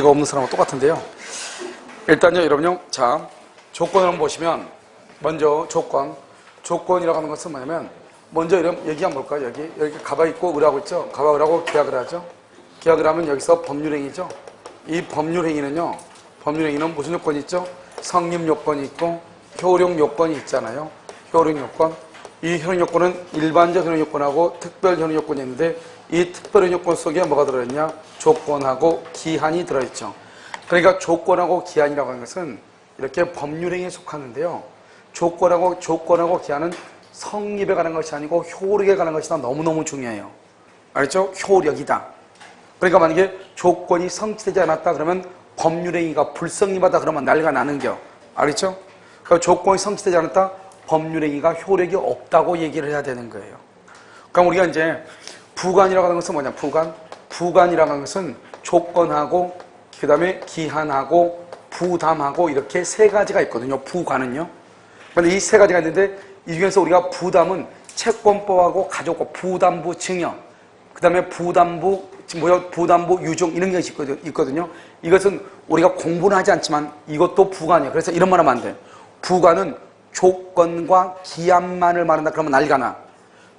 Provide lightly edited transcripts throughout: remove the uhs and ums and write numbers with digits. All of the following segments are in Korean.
머리가 없는 사람하고 똑같은데요. 일단요, 여러분요. 자, 조건을 한번 보시면, 먼저 조건이라고 하는 것은 뭐냐면, 먼저 여기 한번 볼까요? 여기 가가 있고 을하고 있죠? 가가 을하고 기약을 하죠? 기약을 하면 여기서 법률행위죠? 이 법률행위는 무슨 요건이 있죠? 성립 요건이 있고, 효력 요건이 있잖아요. 효력 요건. 이 효력 요건은 일반적 효력 요건하고 특별 효력 요건이 있는데, 이 특별 효력 요건 속에 뭐가 들어있냐? 조건하고 기한이 들어있죠. 그러니까 조건하고 기한이라고 하는 것은 이렇게 법률행위에 속하는데요. 조건하고 기한은 성립에 관한 것이 아니고 효력에 관한 것이다. 너무너무 중요해요. 알죠? 효력이다. 그러니까 만약에 조건이 성취되지 않았다 그러면 법률행위가 불성립하다 그러면 난리가 나는겨. 알겠죠? 그러니까 조건이 성취되지 않았다, 법률행위가 효력이 없다고 얘기를 해야 되는 거예요. 그럼 우리가 이제 부관이라고 하는 것은 뭐냐? 부관이라고 하는 것은 조건하고 그 다음에 기한하고 부담하고 이렇게 세 가지가 있거든요. 부관은요. 그런데 이 세 가지가 있는데 이 중에서 우리가 부담은 채권법하고 가족법, 부담부 증여, 그 다음에 부담부 유증 이런 것이 있거든요. 이것은 우리가 공부는 하지 않지만 이것도 부관이에요. 그래서 이런 말 하면 안 돼요. 부관은 조건과 기한만을 말한다 그러면 난리가 나.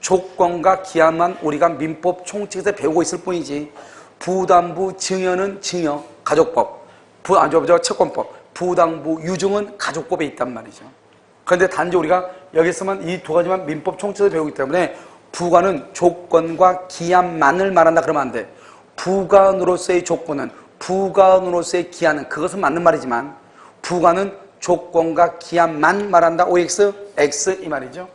조건과 기한만 우리가 민법 총칙에서 배우고 있을 뿐이지 부담부 증여는 증여, 가족법, 채권법, 부담부 유증은 가족법에 있단 말이죠. 그런데 단지 우리가 여기서만 이 두 가지만 민법 총칙에서 배우기 때문에 부관은 조건과 기한만을 말한다 그러면 안 돼. 부관으로서의 조건은, 부관으로서의 기한은 그것은 맞는 말이지만 부관은 조건과 기한만 말한다. OX, X 이 말이죠.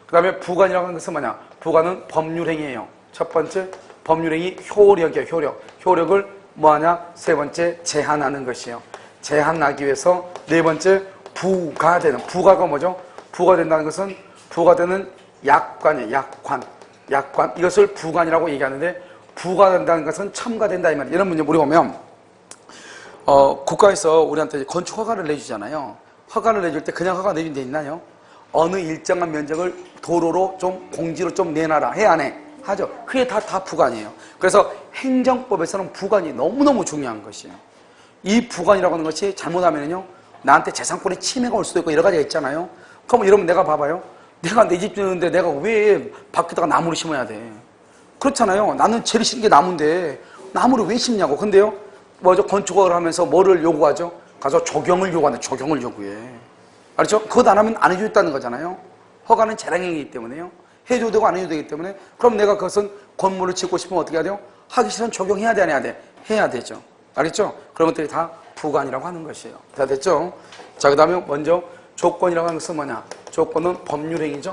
그 다음에 부관이라고 하는 것은 뭐냐? 부관은 법률행위예요. 첫 번째 법률행위 효력이에요. 효력을 뭐하냐? 세 번째 제한하는 것이에요. 제한하기 위해서 네 번째 부가되는, 부가가 뭐죠? 부가된다는 것은 부가되는 약관이에요. 약관. 이것을 부관이라고 얘기하는데 부가된다는 것은 첨가된다 이 말이에요. 이런 문제 우리 보면 국가에서 우리한테 건축 허가를 내주잖아요. 허가를 내줄 때 그냥 허가 내준 데 있나요? 어느 일정한 면적을 도로로 좀 공지로 좀 내놔라. 해 안 해? 하죠. 그게 다 부관이에요. 그래서 행정법에서는 부관이 너무너무 중요한 것이에요. 이 부관이라고 하는 것이 잘못하면요 나한테 재산권의 침해가 올 수도 있고 여러 가지가 있잖아요. 그럼 이러면 내가 봐봐요. 내가 내 집 짓는데 내가 왜 밖에다가 나무를 심어야 돼? 그렇잖아요. 나는 제일 싫은 게 나무인데 나무를 왜 심냐고. 근데요 건축을 하면서 뭐를 요구하죠? 가서 조경을 요구하는데 조경을 요구해. 알죠? 그것 안 하면 안 해주겠다는 거잖아요. 허가는 재량행위이기 때문에요. 해줘도 되고 안 해줘도 되기 때문에 그럼 내가 그것은 건물을 짓고 싶으면 어떻게 해야 돼요? 하기 싫으면 적용해야 돼, 안 해야 돼? 해야 되죠. 알겠죠? 그런 것들이 다 부관이라고 하는 것이에요. 다 됐죠? 자, 그 다음에 먼저 조건이라고 하는 것은 뭐냐? 조건은 법률행위죠?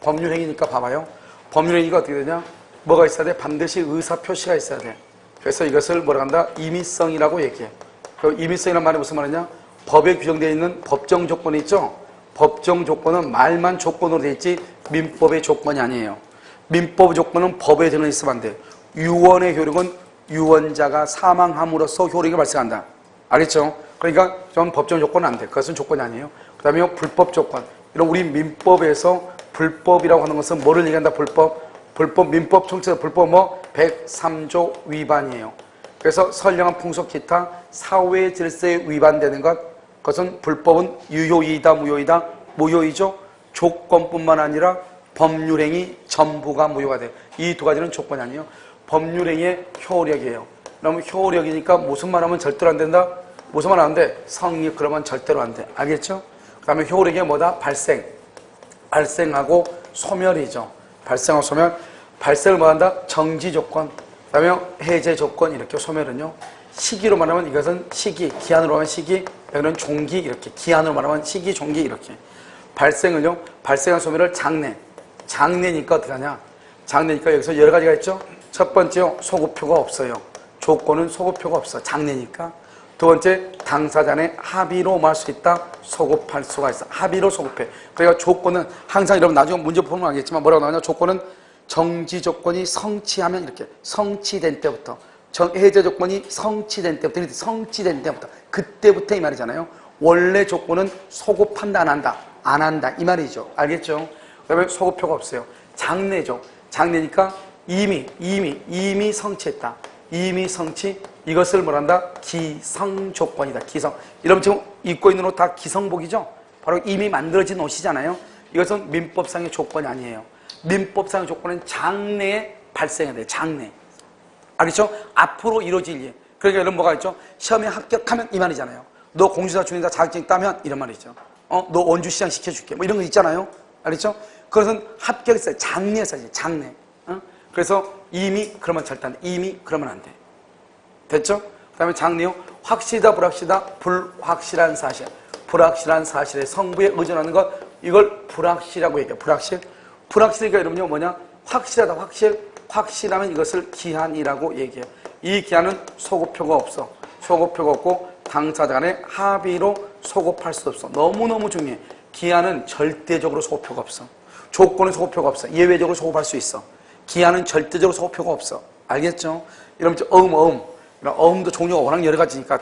법률행위니까 봐봐요. 법률행위가 어떻게 되냐? 뭐가 있어야 돼? 반드시 의사표시가 있어야 돼. 그래서 이것을 뭐라고 한다? 임의성이라고 얘기해. 그 임의성이라는 말이 무슨 말이냐? 법에 규정되어 있는 법정 조건이 있죠? 법정 조건은 말만 조건으로 되어 있지 민법의 조건이 아니에요. 민법 조건은 법에 되어 있으면 안 돼. 유언의 효력은 유언자가 사망함으로써 효력이 발생한다. 알겠죠? 그러니까 전 법정 조건은 안 돼. 그것은 조건이 아니에요. 그 다음에 불법 조건. 이런 우리 민법에서 불법이라고 하는 것은 뭐를 얘기한다? 불법 민법 총칙에서 불법 103조 위반이에요. 그래서 선량한 풍속 기타 사회 질서에 위반되는 그것은 불법은 유효이다 무효이다? 무효이죠. 조건뿐만 아니라 법률행위 전부가 무효가 돼요. 이 두 가지는 조건이 아니에요. 법률행위의 효력이에요. 그러면 효력이니까 무슨 말 하면 절대로 안 된다? 무슨 말 안 돼? 성립 그러면 절대로 안 돼. 알겠죠? 그 다음에 효력이 뭐다? 발생하고 소멸이죠. 발생하고 소멸. 발생을 뭐 한다? 정지 조건. 그 다음에 해제 조건. 이렇게 소멸은요. 시기로 말하면 이것은 시기, 기한으로 말하면 시기, 여기는 종기 이렇게, 기한으로 말하면 시기, 종기 이렇게. 발생은요, 발생한 소멸을 장래니까 어떻게 하냐? 장래니까 여기서 여러 가지가 있죠? 첫 번째요, 소급표가 없어요. 조건은 소급표가 없어. 장래니까. 두 번째, 당사자 간의 합의로 말 수 있다. 소급할 수가 있어. 합의로 소급해. 그러니까 조건은 항상 여러분 나중에 문제 보면 알겠지만 뭐라고 나오냐? 조건은 정지 조건이 성취하면 이렇게 성취된 때부터 해제 조건이 성취된 때부터 그때부터 이 말이잖아요. 원래 조건은 소급한다 안 한다 이 말이죠. 알겠죠? 그다음에 소급표가 없어요. 장래죠. 장래니까 이미 성취했다. 이미 성취, 이것을 뭐란다? 기성조건이다. 기성. 여러분 지금 입고 있는 옷 다 기성복이죠? 바로 이미 만들어진 옷이잖아요. 이것은 민법상의 조건이 아니에요. 민법상의 조건은 장래에 발생해야 돼요. 장래. 알겠죠? 앞으로 이루어질 일. 그러니까 이런 뭐가 있죠? 시험에 합격하면 이 말이잖아요. 너 공주사 중에다 자격증 따면 이런 말이죠. 너 원주시장 시켜줄게. 뭐 이런 거 있잖아요. 알겠죠? 그것은 합격했어요. 장래에서지. 장래. 그래서 이미 그러면 절대 안 돼. 이미 그러면 안 돼. 됐죠? 그 다음에 장래요. 확실하다 불확실하다. 불확실한 사실. 불확실한 사실에 성부에 의존하는 것. 이걸 불확실하고 얘기해요. 불확실. 불확실이니까 여러분요 뭐냐? 확실하다. 확실하면 이것을 기한이라고 얘기해요. 이 기한은 소급표가 없어. 소급표가 없고 당사자 간의 합의로 소급할 수 없어. 너무너무 중요해. 기한은 절대적으로 소급표가 없어. 조건은 소급표가 없어. 예외적으로 소급할 수 있어. 기한은 절대적으로 소급표가 없어. 알겠죠? 이러면 어음도 종류가 워낙 여러 가지니까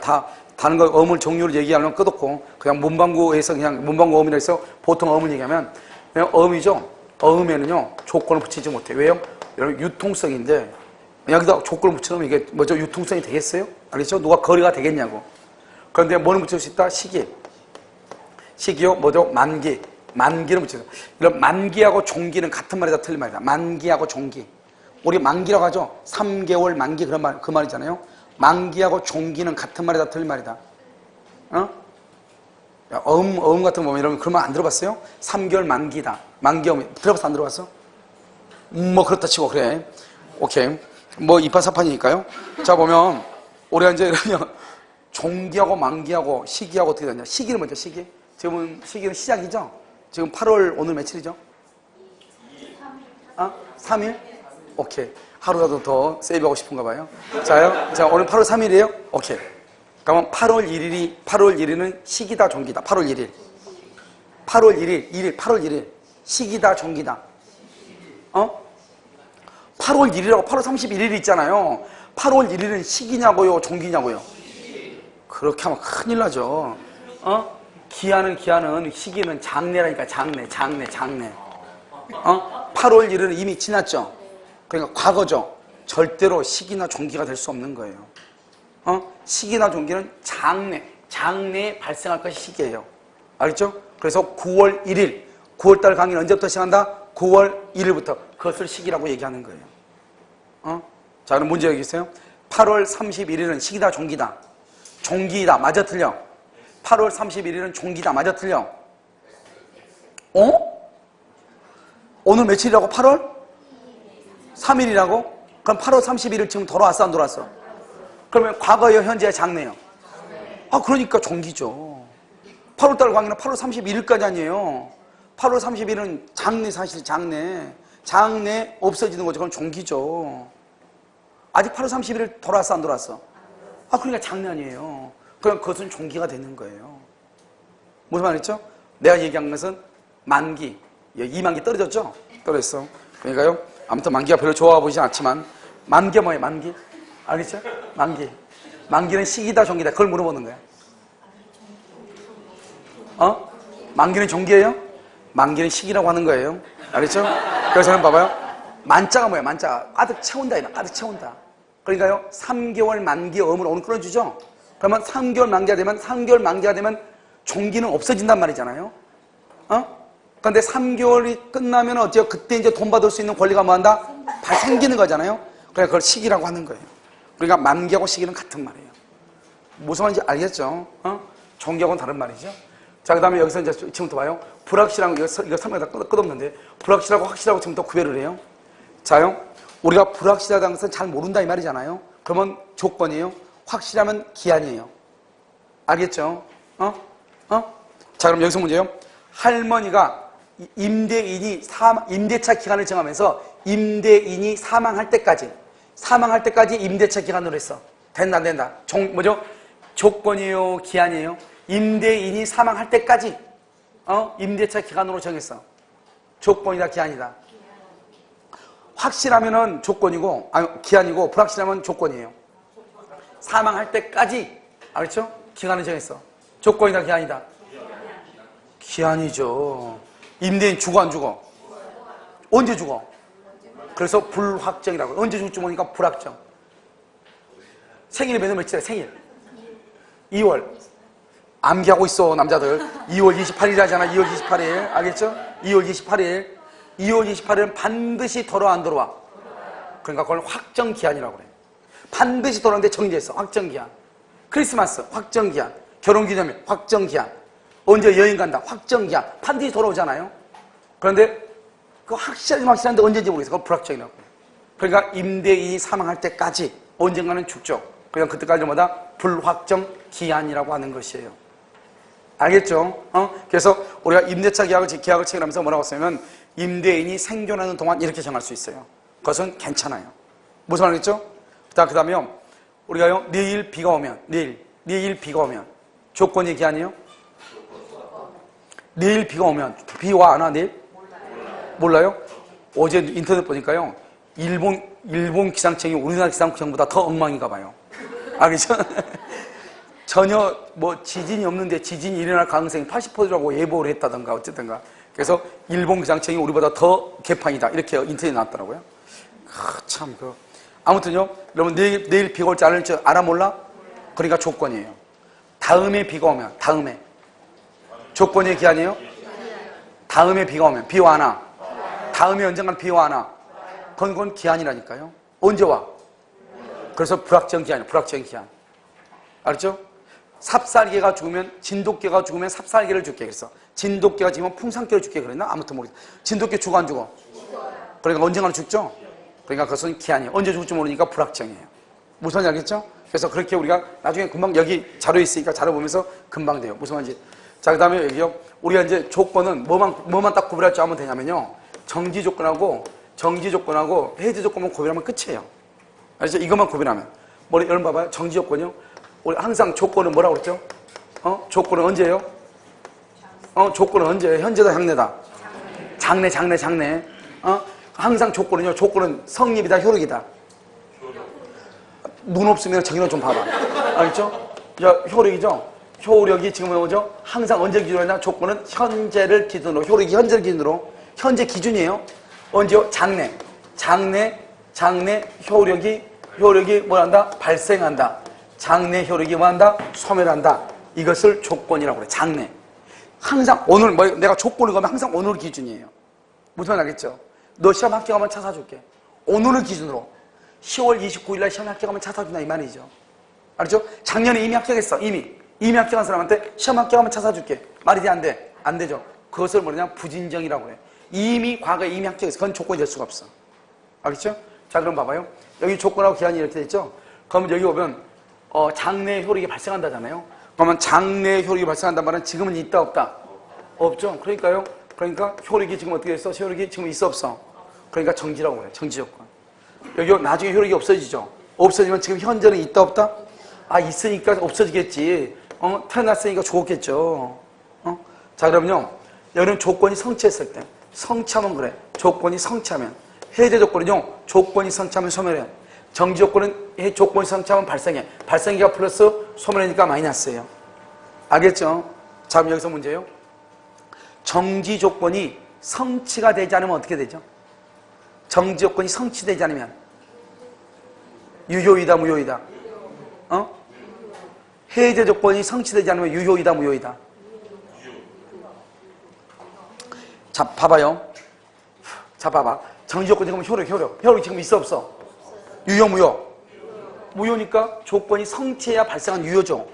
다른 거 어음을 종류를 얘기하면 끝없고 그냥 문방구에서 그냥 문방구 어음이라 해서 보통 어음을 얘기하면 그냥 어음이죠. 어음에는요 조건을 붙이지 못해. 왜요? 여러분 유통성인데 여기다 조건을 붙여놓으면 이게 뭐죠? 유통성이 되겠어요? 알겠죠? 누가 거래가 되겠냐고. 그런데 뭐는 붙일 수 있다? 시기요 뭐죠? 만기를 붙여서 이런 만기하고 종기는 같은 말이다 틀린 말이다. 만기하고 종기. 우리 만기라고 하죠. 3개월 만기 그런 말 그 말이잖아요. 만기하고 종기는 같은 말이다 틀린 말이다. 어음 같은 거 보면 여러분 그런 말 안 들어봤어요? 3개월 만기다. 만기어음 들어봤어 안 들어봤어? 뭐 그렇다 치고 그래. 오케이. 뭐 이판사판이니까요. 자 보면 우리가 이제 그러면 종기하고 만기하고 시기하고 어떻게 되냐? 시기는 먼저 시기. 지금은 시기는 시작이죠. 지금 8월 오늘 며칠이죠? 3일? 오케이. 하루라도 더 세이브하고 싶은가 봐요. 자요. 자, 오늘 8월 3일이에요? 오케이. 그러면 8월 1일은 시기다, 종기다. 8월 1일. 8월 1일. 시기다, 종기다. 8월 1일하고 8월 31일 있잖아요. 8월 1일은 시기냐고요, 종기냐고요? 그렇게 하면 큰일 나죠. 기한은 시기는 장래라니까. 장래. 8월 1일은 이미 지났죠. 그러니까 과거죠. 절대로 시기나 종기가 될 수 없는 거예요. 시기나 종기는 장래에 발생할 것이 시기예요. 알겠죠? 그래서 9월 1일, 9월달 강의는 언제부터 시작한다? 9월 1일부터. 그것을 시기라고 얘기하는 거예요. 자, 그럼 문제 여기 있어요. 8월 31일은 시기다, 종기다? 종기다. 맞아, 틀려? 8월 31일은 종기다. 맞아, 틀려? 오늘 며칠이라고? 8월? 3일이라고? 그럼 8월 31일 지금 돌아왔어, 안 돌아왔어? 그러면 과거예요, 현재야, 장래요? 그러니까 종기죠. 8월달 강의는 8월 31일까지 아니에요. 8월 30일은 장래, 사실 장래 없어지는 거죠. 그럼 종기죠. 아직 8월 31일 돌아왔어, 안 돌아왔어? 그러니까 장래 아니에요. 그럼 그것은 종기가 되는 거예요. 무슨 말이죠? 내가 얘기한 것은 만기. 2만기 떨어졌죠? 떨어졌어. 그러니까요. 아무튼 만기가 별로 좋아 보이진 않지만 만기가 뭐예요? 만기? 알겠죠? 만기는 시기다, 종기다. 그걸 물어보는 거야. 만기는 종기예요? 만기는 시기라고 하는 거예요. 알겠죠? 그래서 저는 봐봐요. 만자가 뭐예요? 만자가 가득 채운다. 가득 채운다. 그러니까요. 3개월 만기 어음을 오늘 끊어주죠? 그러면 3개월 만기가 되면 종기는 없어진단 말이잖아요. 그런데 3개월이 끝나면 어때요? 그때 이제 돈 받을 수 있는 권리가 뭐한다? 다 생기는 거잖아요. 그러니까 그걸 시기라고 하는 거예요. 그러니까 만기하고 시기는 같은 말이에요. 무슨 말인지 알겠죠? 종기하고는 다른 말이죠. 자, 그 다음에 여기서 이제 지금부터 봐요. 불확실한 거, 이거 설명이 다 끝없는데, 불확실하고 확실하고 지금부터 구별을 해요. 자요. 우리가 불확실하다는 것은 잘 모른다 이 말이잖아요. 그러면 조건이에요. 확실하면 기한이에요. 알겠죠? 자, 그럼 여기서 문제요. 할머니가 임대차 기간을 정하면서 임대인이 사망할 때까지 임대차 기간으로 했어. 된다, 안 된다? 뭐죠? 조건이에요, 기한이에요? 임대인이 사망할 때까지, 임대차 기간으로 정했어. 조건이다, 기한이다? 확실하면은 조건이고, 기한이고, 불확실하면 조건이에요. 사망할 때까지, 알겠죠? 기간을 정했어. 조건이다, 기한이다? 기한이죠. 임대인 죽어, 안 죽어? 언제 죽어? 그래서 불확정이라고. 언제 죽을지 모르니까 불확정. 생일이 몇월 며칠이야? 생일 2월. 암기하고 있어 남자들. 2월 28일 하잖아. 2월 28일 알겠죠? 2월 28일 2월 28일은 반드시 돌아와 안 돌아와? 그러니까 그걸 확정기한이라고 그래. 반드시 돌아오는데 정해져 있어. 확정기한. 크리스마스 확정기한. 결혼기념일 확정기한. 언제 여행 간다 확정기한. 반드시 돌아오잖아요. 그런데 그 확실한데 언제인지 모르겠어. 그걸 불확정이라고. 그러니까 임대인이 사망할 때까지 언젠가는 죽죠. 그냥 그때까지 뭐다? 불확정기한이라고 하는 것이에요. 알겠죠? 그래서 우리가 임대차 계약을 체결하면서 뭐라고 쓰냐면 임대인이 생존하는 동안 이렇게 정할 수 있어요. 그것은 괜찮아요. 무슨 말이겠죠? 그 다음에요. 우리가요 내일 비가 오면 내일 비가 오면 조건이 기한이에요? 내일 비가 오면 비 와 안 와 내일? 몰라요? 어제 인터넷 보니까요 일본 기상청이 우리나라 기상청보다 더 엉망인가 봐요. 알겠죠? 전혀 뭐 지진이 없는데 지진이 일어날 가능성이 80%라고 예보를 했다던가 어쨌든가. 그래서 일본 기상청이 우리보다 더 개판이다 이렇게 인터넷에 나왔더라고요. 참 아무튼요 여러분 내일 비가 올지 안 올지 알아 몰라? 그러니까 조건이에요. 다음에 비가 오면 다음에 조건의 기한이에요? 다음에 비가 오면 비 와 안 와? 다음에 언젠간 비 와 안 와? 그건 기한이라니까요. 언제 와? 그래서 불확정기한이에요. 불확정기한. 알았죠? 삽살개가 죽으면 진돗개가 죽으면 삽살개를 죽게 그랬어. 진돗개가 죽으면 풍산개를 죽게 그랬나? 아무튼 모르겠어. 진돗개 죽어 안 죽어? 그러니까 언젠가는 죽죠? 그러니까 그것은 기한이에요. 언제 죽을지 모르니까 불확정이에요. 무슨 말인지 알겠죠? 그래서 그렇게 우리가 나중에 금방 여기 자료에 있으니까 자료 보면서 금방 돼요. 무슨 말인지. 자, 그 다음에 여기요. 우리가 이제 조건은 뭐만 딱 구별할 줄 알면 되냐면요. 정지 조건하고 해제 조건만 구별하면 끝이에요. 알죠? 이것만 구별하면. 여러분 봐봐요. 정지 조건이요. 우리 항상 조건은 뭐라고 그랬죠? 조건은 언제예요? 조건은 언제예요? 현재다, 향내다? 장래. 항상 조건은 성립이다, 효력이다? 눈 없으면 정의를 좀 봐봐. 알겠죠? 효력이죠? 효력이 지금은 뭐죠? 항상 언제 기준으로 하냐? 조건은 현재를 기준으로, 효력이 현재를 기준으로, 현재 기준이에요. 언제요? 장래, 효력이 뭘 한다? 발생한다. 장래 효력이 뭐한다? 소멸한다. 이것을 조건이라고 그래. 장래. 항상 오늘 내가 조건을 거면 항상 오늘 기준이에요. 무슨 말 알겠죠? 너 시험 합격하면 차 사줄게. 오늘을 기준으로 10월 29일 날 시험 합격하면 차 사준다 이 말이죠. 알죠? 작년에 이미 합격했어. 이미 합격한 사람한테 시험 합격하면 차 사줄게. 말이 돼 안 돼? 안 되죠. 그것을 뭐냐? 부진정이라고 그래. 과거에 이미 합격했어. 그건 조건이 될 수가 없어. 알겠죠? 자, 그럼 봐봐요. 여기 조건하고 기한이 이렇게 돼 있죠? 그러면 여기 오면 장래 효력이 발생한다잖아요. 그러면 장래 효력이 발생한단 말은 지금은 있다 없다? 없죠. 그러니까 효력이 지금 어떻게 됐어? 효력이 지금 있어 없어? 그러니까 정지라고 그래. 정지 조건. 여기 나중에 효력이 없어지죠. 없어지면 지금 현재는 있다 없다? 있으니까 없어지겠지. 태어났으니까 죽었겠죠. 자, 그럼요. 여기는 조건이 성취했을 때. 성취하면 그래. 조건이 성취하면. 해제 조건은요. 조건이 성취하면 소멸해. 정지 조건은 조건이 성취하면 발생해. 발생기가 플러스 소멸이니까 마이너스예요. 알겠죠? 자, 그럼 여기서 문제예요. 정지 조건이 성취가 되지 않으면 어떻게 되죠? 정지 조건이 성취되지 않으면 유효이다, 무효이다? 해제 조건이 성취되지 않으면 유효이다, 무효이다? 자, 봐봐요. 자, 봐봐. 정지 조건이 지금 효력이 지금 있어 없어? 유효, 무효? 무효니까 조건이 성취해야 발생한 유효죠.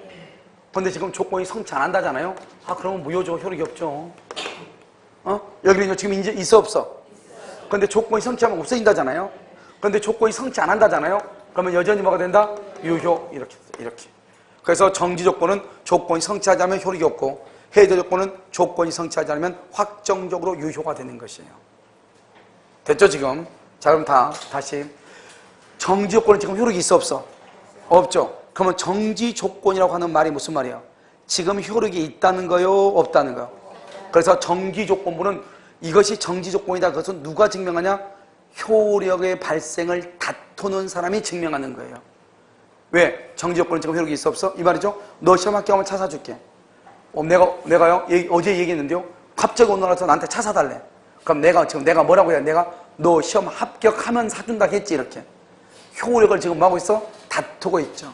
그런데 지금 조건이 성취 안 한다잖아요. 그러면 무효죠. 효력이 없죠. 여기는 지금 이제 있어 없어? 그런데 조건이 성취하면 없어진다잖아요. 그런데 조건이 성취 안 한다잖아요. 그러면 여전히 뭐가 된다? 유효. 이렇게. 그래서 정지 조건은 조건이 성취하지 않으면 효력이 없고, 해제 조건은 조건이 성취하지 않으면 확정적으로 유효가 되는 것이에요. 됐죠, 지금? 자, 그럼 다시. 정지 조건은 지금 효력이 있어 없어? 없죠. 그러면 정지 조건이라고 하는 말이 무슨 말이야? 지금 효력이 있다는 거요, 없다는 거요? 그래서 정지 조건부는 이것이 정지 조건이다. 그것은 누가 증명하냐? 효력의 발생을 다투는 사람이 증명하는 거예요. 왜? 정지 조건은 지금 효력이 있어 없어? 이 말이죠. 너 시험 합격하면 차 사줄게. 내가요? 어제 얘기했는데요. 갑자기 오늘 와서 나한테 차 사달래. 그럼 내가 뭐라고 해야 돼? 너 시험 합격하면 사준다 했지, 이렇게. 효력을 지금 뭐하고 있어? 다투고 있죠.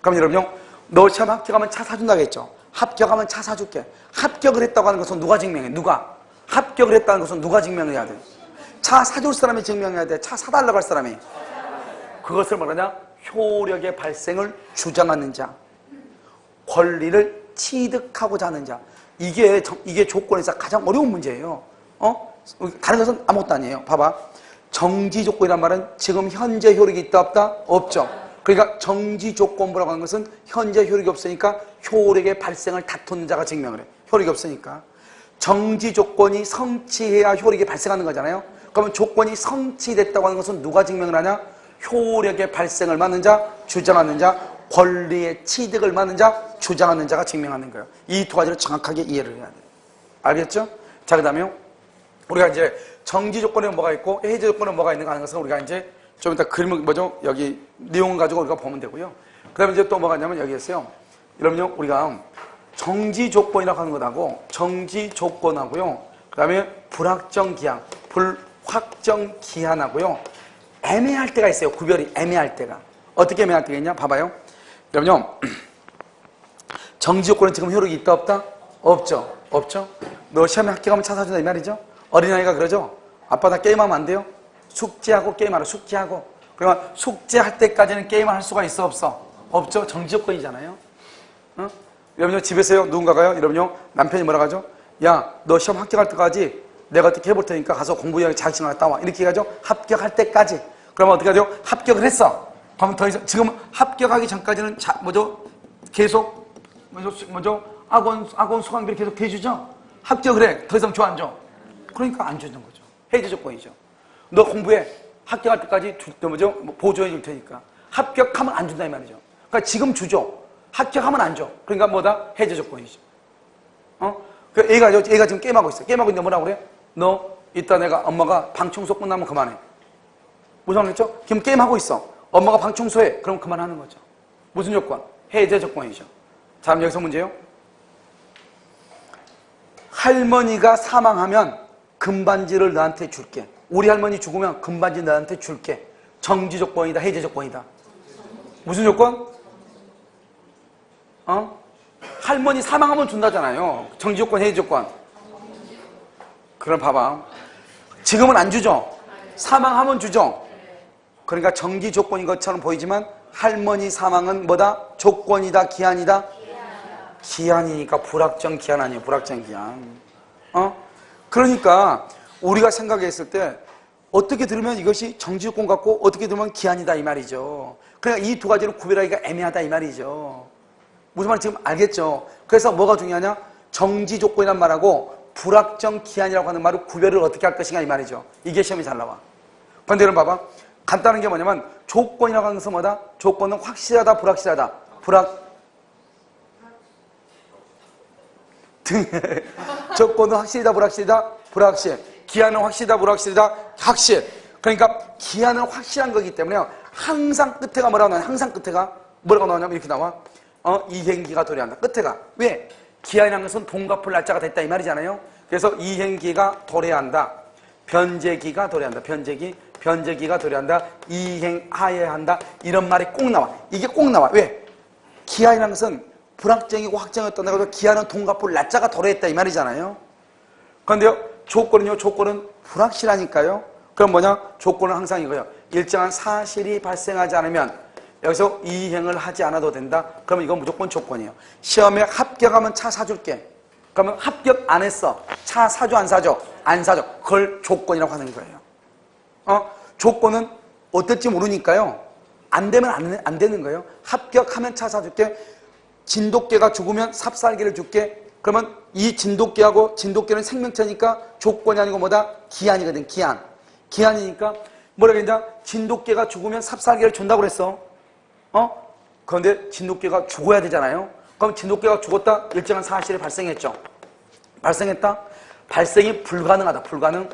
그럼 여러분요, 너 시험 합격하면 차 사준다고 했죠. 합격하면 차 사줄게. 합격을 했다고 하는 것은 누가 증명해? 누가? 합격을 했다는 것은 누가 증명을 해야 돼? 차 사줄 사람이 증명해야 돼. 차 사달라고 할 사람이. 그것을 뭐라냐? 효력의 발생을 주장하는 자, 권리를 취득하고자 하는 자. 이게 조건에서 가장 어려운 문제예요. 다른 것은 아무것도 아니에요. 봐봐. 정지 조건이란 말은 지금 현재 효력이 있다 없다? 없죠. 그러니까 정지 조건부라고 하는 것은 현재 효력이 없으니까 효력의 발생을 다투는 자가 증명을 해. 효력이 없으니까. 정지 조건이 성취해야 효력이 발생하는 거잖아요. 그러면 조건이 성취됐다고 하는 것은 누가 증명을 하냐? 효력의 발생을 막는 자, 주장하는 자, 권리의 취득을 막는 자, 주장하는 자가 증명하는 거예요. 이 두 가지를 정확하게 이해를 해야 돼요. 알겠죠? 자, 그 다음에 우리가 이제 정지 조건에 뭐가 있고 해제 조건에 뭐가 있는가 하는 것은 우리가 이제 좀 이따 그림을 뭐죠? 여기 내용을 가지고 우리가 보면 되고요. 그 다음에 이제 또 뭐가 있냐면 여기 있어요. 여러분요, 우리가 정지 조건이라고 하는 것하고 정지 조건하고요. 그 다음에 불확정 기한, 불확정 기한하고요. 애매할 때가 있어요. 구별이 애매할 때가. 어떻게 애매할 때가 있냐? 봐봐요. 여러분요, 정지 조건은 지금 효력이 있다 없다? 없죠. 없죠? 너 시험에 합격하면 차 사준다 이 말이죠? 어린아이가 그러죠? 아빠 나 게임하면 안 돼요? 숙제하고 게임하라. 숙제하고. 그러면 숙제할 때까지는 게임을 할 수가 있어 없어? 없죠? 정지 조건이잖아요. 여러분요, 집에서요, 누군가가요, 여러분요, 남편이 뭐라고 하죠? 야, 너 시험 합격할 때까지 내가 어떻게 해볼 테니까 가서 공부해야 자격증을 따와. 이렇게 해가지고 합격할 때까지. 그러면 어떻게 하죠? 합격을 했어. 그러면 더 이상, 지금 합격하기 전까지는 계속, 학원 수강비를 계속 대주죠? 합격을 해. 더 이상 줘, 안 줘? 그러니까 안 주는 거죠. 해제 조건이죠. 너 공부해. 합격할 때까지 보조해 줄 테니까. 합격하면 안 준다 이 말이죠. 그러니까 지금 주죠. 합격하면 안 줘. 그러니까 뭐다? 해제 조건이죠. 애가 지금 게임하고 있어. 게임하고 있는데 뭐라고 그래? 너 이따 엄마가 방 청소 끝나면 그만해. 무슨 말이죠? 지금 게임하고 있어. 엄마가 방 청소해. 그럼 그만하는 거죠. 무슨 조건? 해제 조건이죠. 자, 그럼 여기서 문제요. 할머니가 사망하면 금반지를 너한테 줄게. 우리 할머니 죽으면 금반지 너한테 줄게. 정지 조건이다, 해제 조건이다. 무슨 조건? 할머니 사망하면 준다잖아요. 정지 조건, 해제 조건. 그럼 봐봐. 지금은 안 주죠. 사망하면 주죠. 그러니까 정지 조건인 것처럼 보이지만 할머니 사망은 뭐다? 조건이다, 기한이다? 기한이니까 불확정 기한 아니에요. 불확정 기한. 그러니까 우리가 생각했을 때 어떻게 들으면 이것이 정지 조건 같고 어떻게 들으면 기한이다 이 말이죠. 그러니까 이 두 가지를 구별하기가 애매하다 이 말이죠. 무슨 말인지 지금 알겠죠? 그래서 뭐가 중요하냐? 정지 조건이란 말하고 불확정 기한이라고 하는 말을 구별을 어떻게 할 것인가 이 말이죠. 이게 시험이 잘 나와. 그런데 여러분 봐봐. 간단한 게 뭐냐면 조건이라고 하는 것은 뭐다? 조건은 확실하다, 불확실하다. 조건은 확실이다, 불확실이다, 불확실. 기한은 확실이다, 불확실이다, 확실. 그러니까 기한은 확실한 거기 때문에 항상 끝에가 뭐라고 나오냐? 항상 끝에가 뭐라고 나오냐면 이렇게 나와. 이행기가 도래한다. 끝에가. 왜? 기한이라는 것은 동갑을 날짜가 됐다 이 말이잖아요. 그래서 이행기가 도래한다. 변제기가 도래한다. 변제기가 도래한다. 이행하여야 한다. 이런 말이 꼭 나와. 이게 꼭 나와. 왜? 기한이라는 것은 불확정이고 확정이었던 데가 기한은 동갑을 날짜가 도래했다 이 말이잖아요. 그런데요, 조건은요, 조건은 불확실하니까요. 그럼 뭐냐? 조건은 항상 이거예요. 일정한 사실이 발생하지 않으면 여기서 이행을 하지 않아도 된다. 그러면 이건 무조건 조건이에요. 시험에 합격하면 차 사줄게. 그러면 합격 안 했어. 차 사줘, 안 사줘? 안 사줘. 그걸 조건이라고 하는 거예요. 조건은 어떨지 모르니까요. 안 되면 안 되는 거예요. 합격하면 차 사줄게. 진돗개가 죽으면 삽살개를 줄게. 그러면 이 진돗개는 생명체니까 조건이 아니고 뭐다? 기한이거든. 기한이니까 뭐라 그랬냐? 진돗개가 죽으면 삽살개를 준다고 그랬어. 그런데 진돗개가 죽어야 되잖아요. 그럼 진돗개가 죽었다? 일정한 사실이 발생했죠. 발생했다? 발생이 불가능하다. 불가능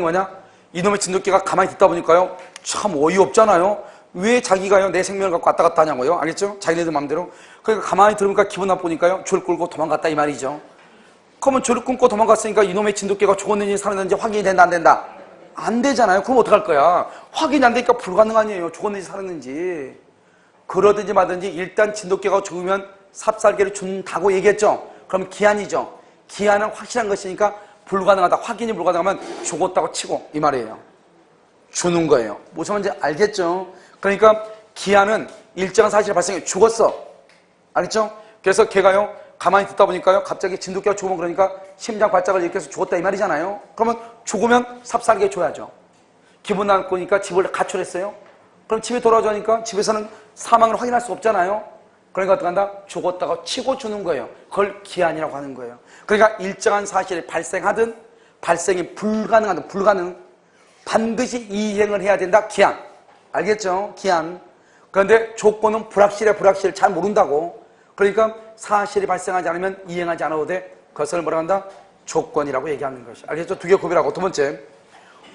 뭐냐? 이놈의 진돗개가 가만히 있다 보니까요. 참 어이없잖아요. 왜 자기가요 내 생명을 갖고 왔다 갔다 하냐고요. 알겠죠? 자기네들 마음대로. 그러니까 가만히 들으니까 기분 나쁘니까요. 줄 끌고 도망갔다 이 말이죠. 그러면 줄을 끊고 도망갔으니까 이놈의 진돗개가 죽었는지 살았는지 확인이 된다 안 된다? 안 되잖아요. 그럼 어떡할 거야? 확인이 안 되니까 불가능 아니에요. 죽었는지 살았는지. 그러든지 마든지 일단 진돗개가 죽으면 삽살개를 준다고 얘기했죠. 그럼 기한이죠. 기한은 확실한 것이니까 불가능하다. 확인이 불가능하면 죽었다고 치고 이 말이에요. 주는 거예요. 무슨 말인지 알겠죠? 그러니까 기한은 일정한 사실이 발생해 죽었어. 알겠죠? 그래서 걔가요 가만히 듣다 보니까요 갑자기 진돗개가 죽으면 그러니까 심장 발작을 일으켜서 죽었다 이 말이잖아요. 그러면 죽으면 삽살개 줘야죠. 기분 나쁘니까 집을 가출했어요. 그럼 집에 돌아오자니까 집에서는 사망을 확인할 수 없잖아요. 그러니까 어떻게 한다? 죽었다가 치고 주는 거예요. 그걸 기한이라고 하는 거예요. 그러니까 일정한 사실이 발생하든 발생이 불가능하든 불가능 반드시 이행을 해야 된다. 기한. 알겠죠? 기한. 그런데 조건은 불확실해. 불확실 잘 모른다고. 그러니까 사실이 발생하지 않으면 이행하지 않아도 돼. 그것을 뭐라 한다? 조건이라고 얘기하는 것이. 알겠죠? 두 개 구별하고. 두 번째,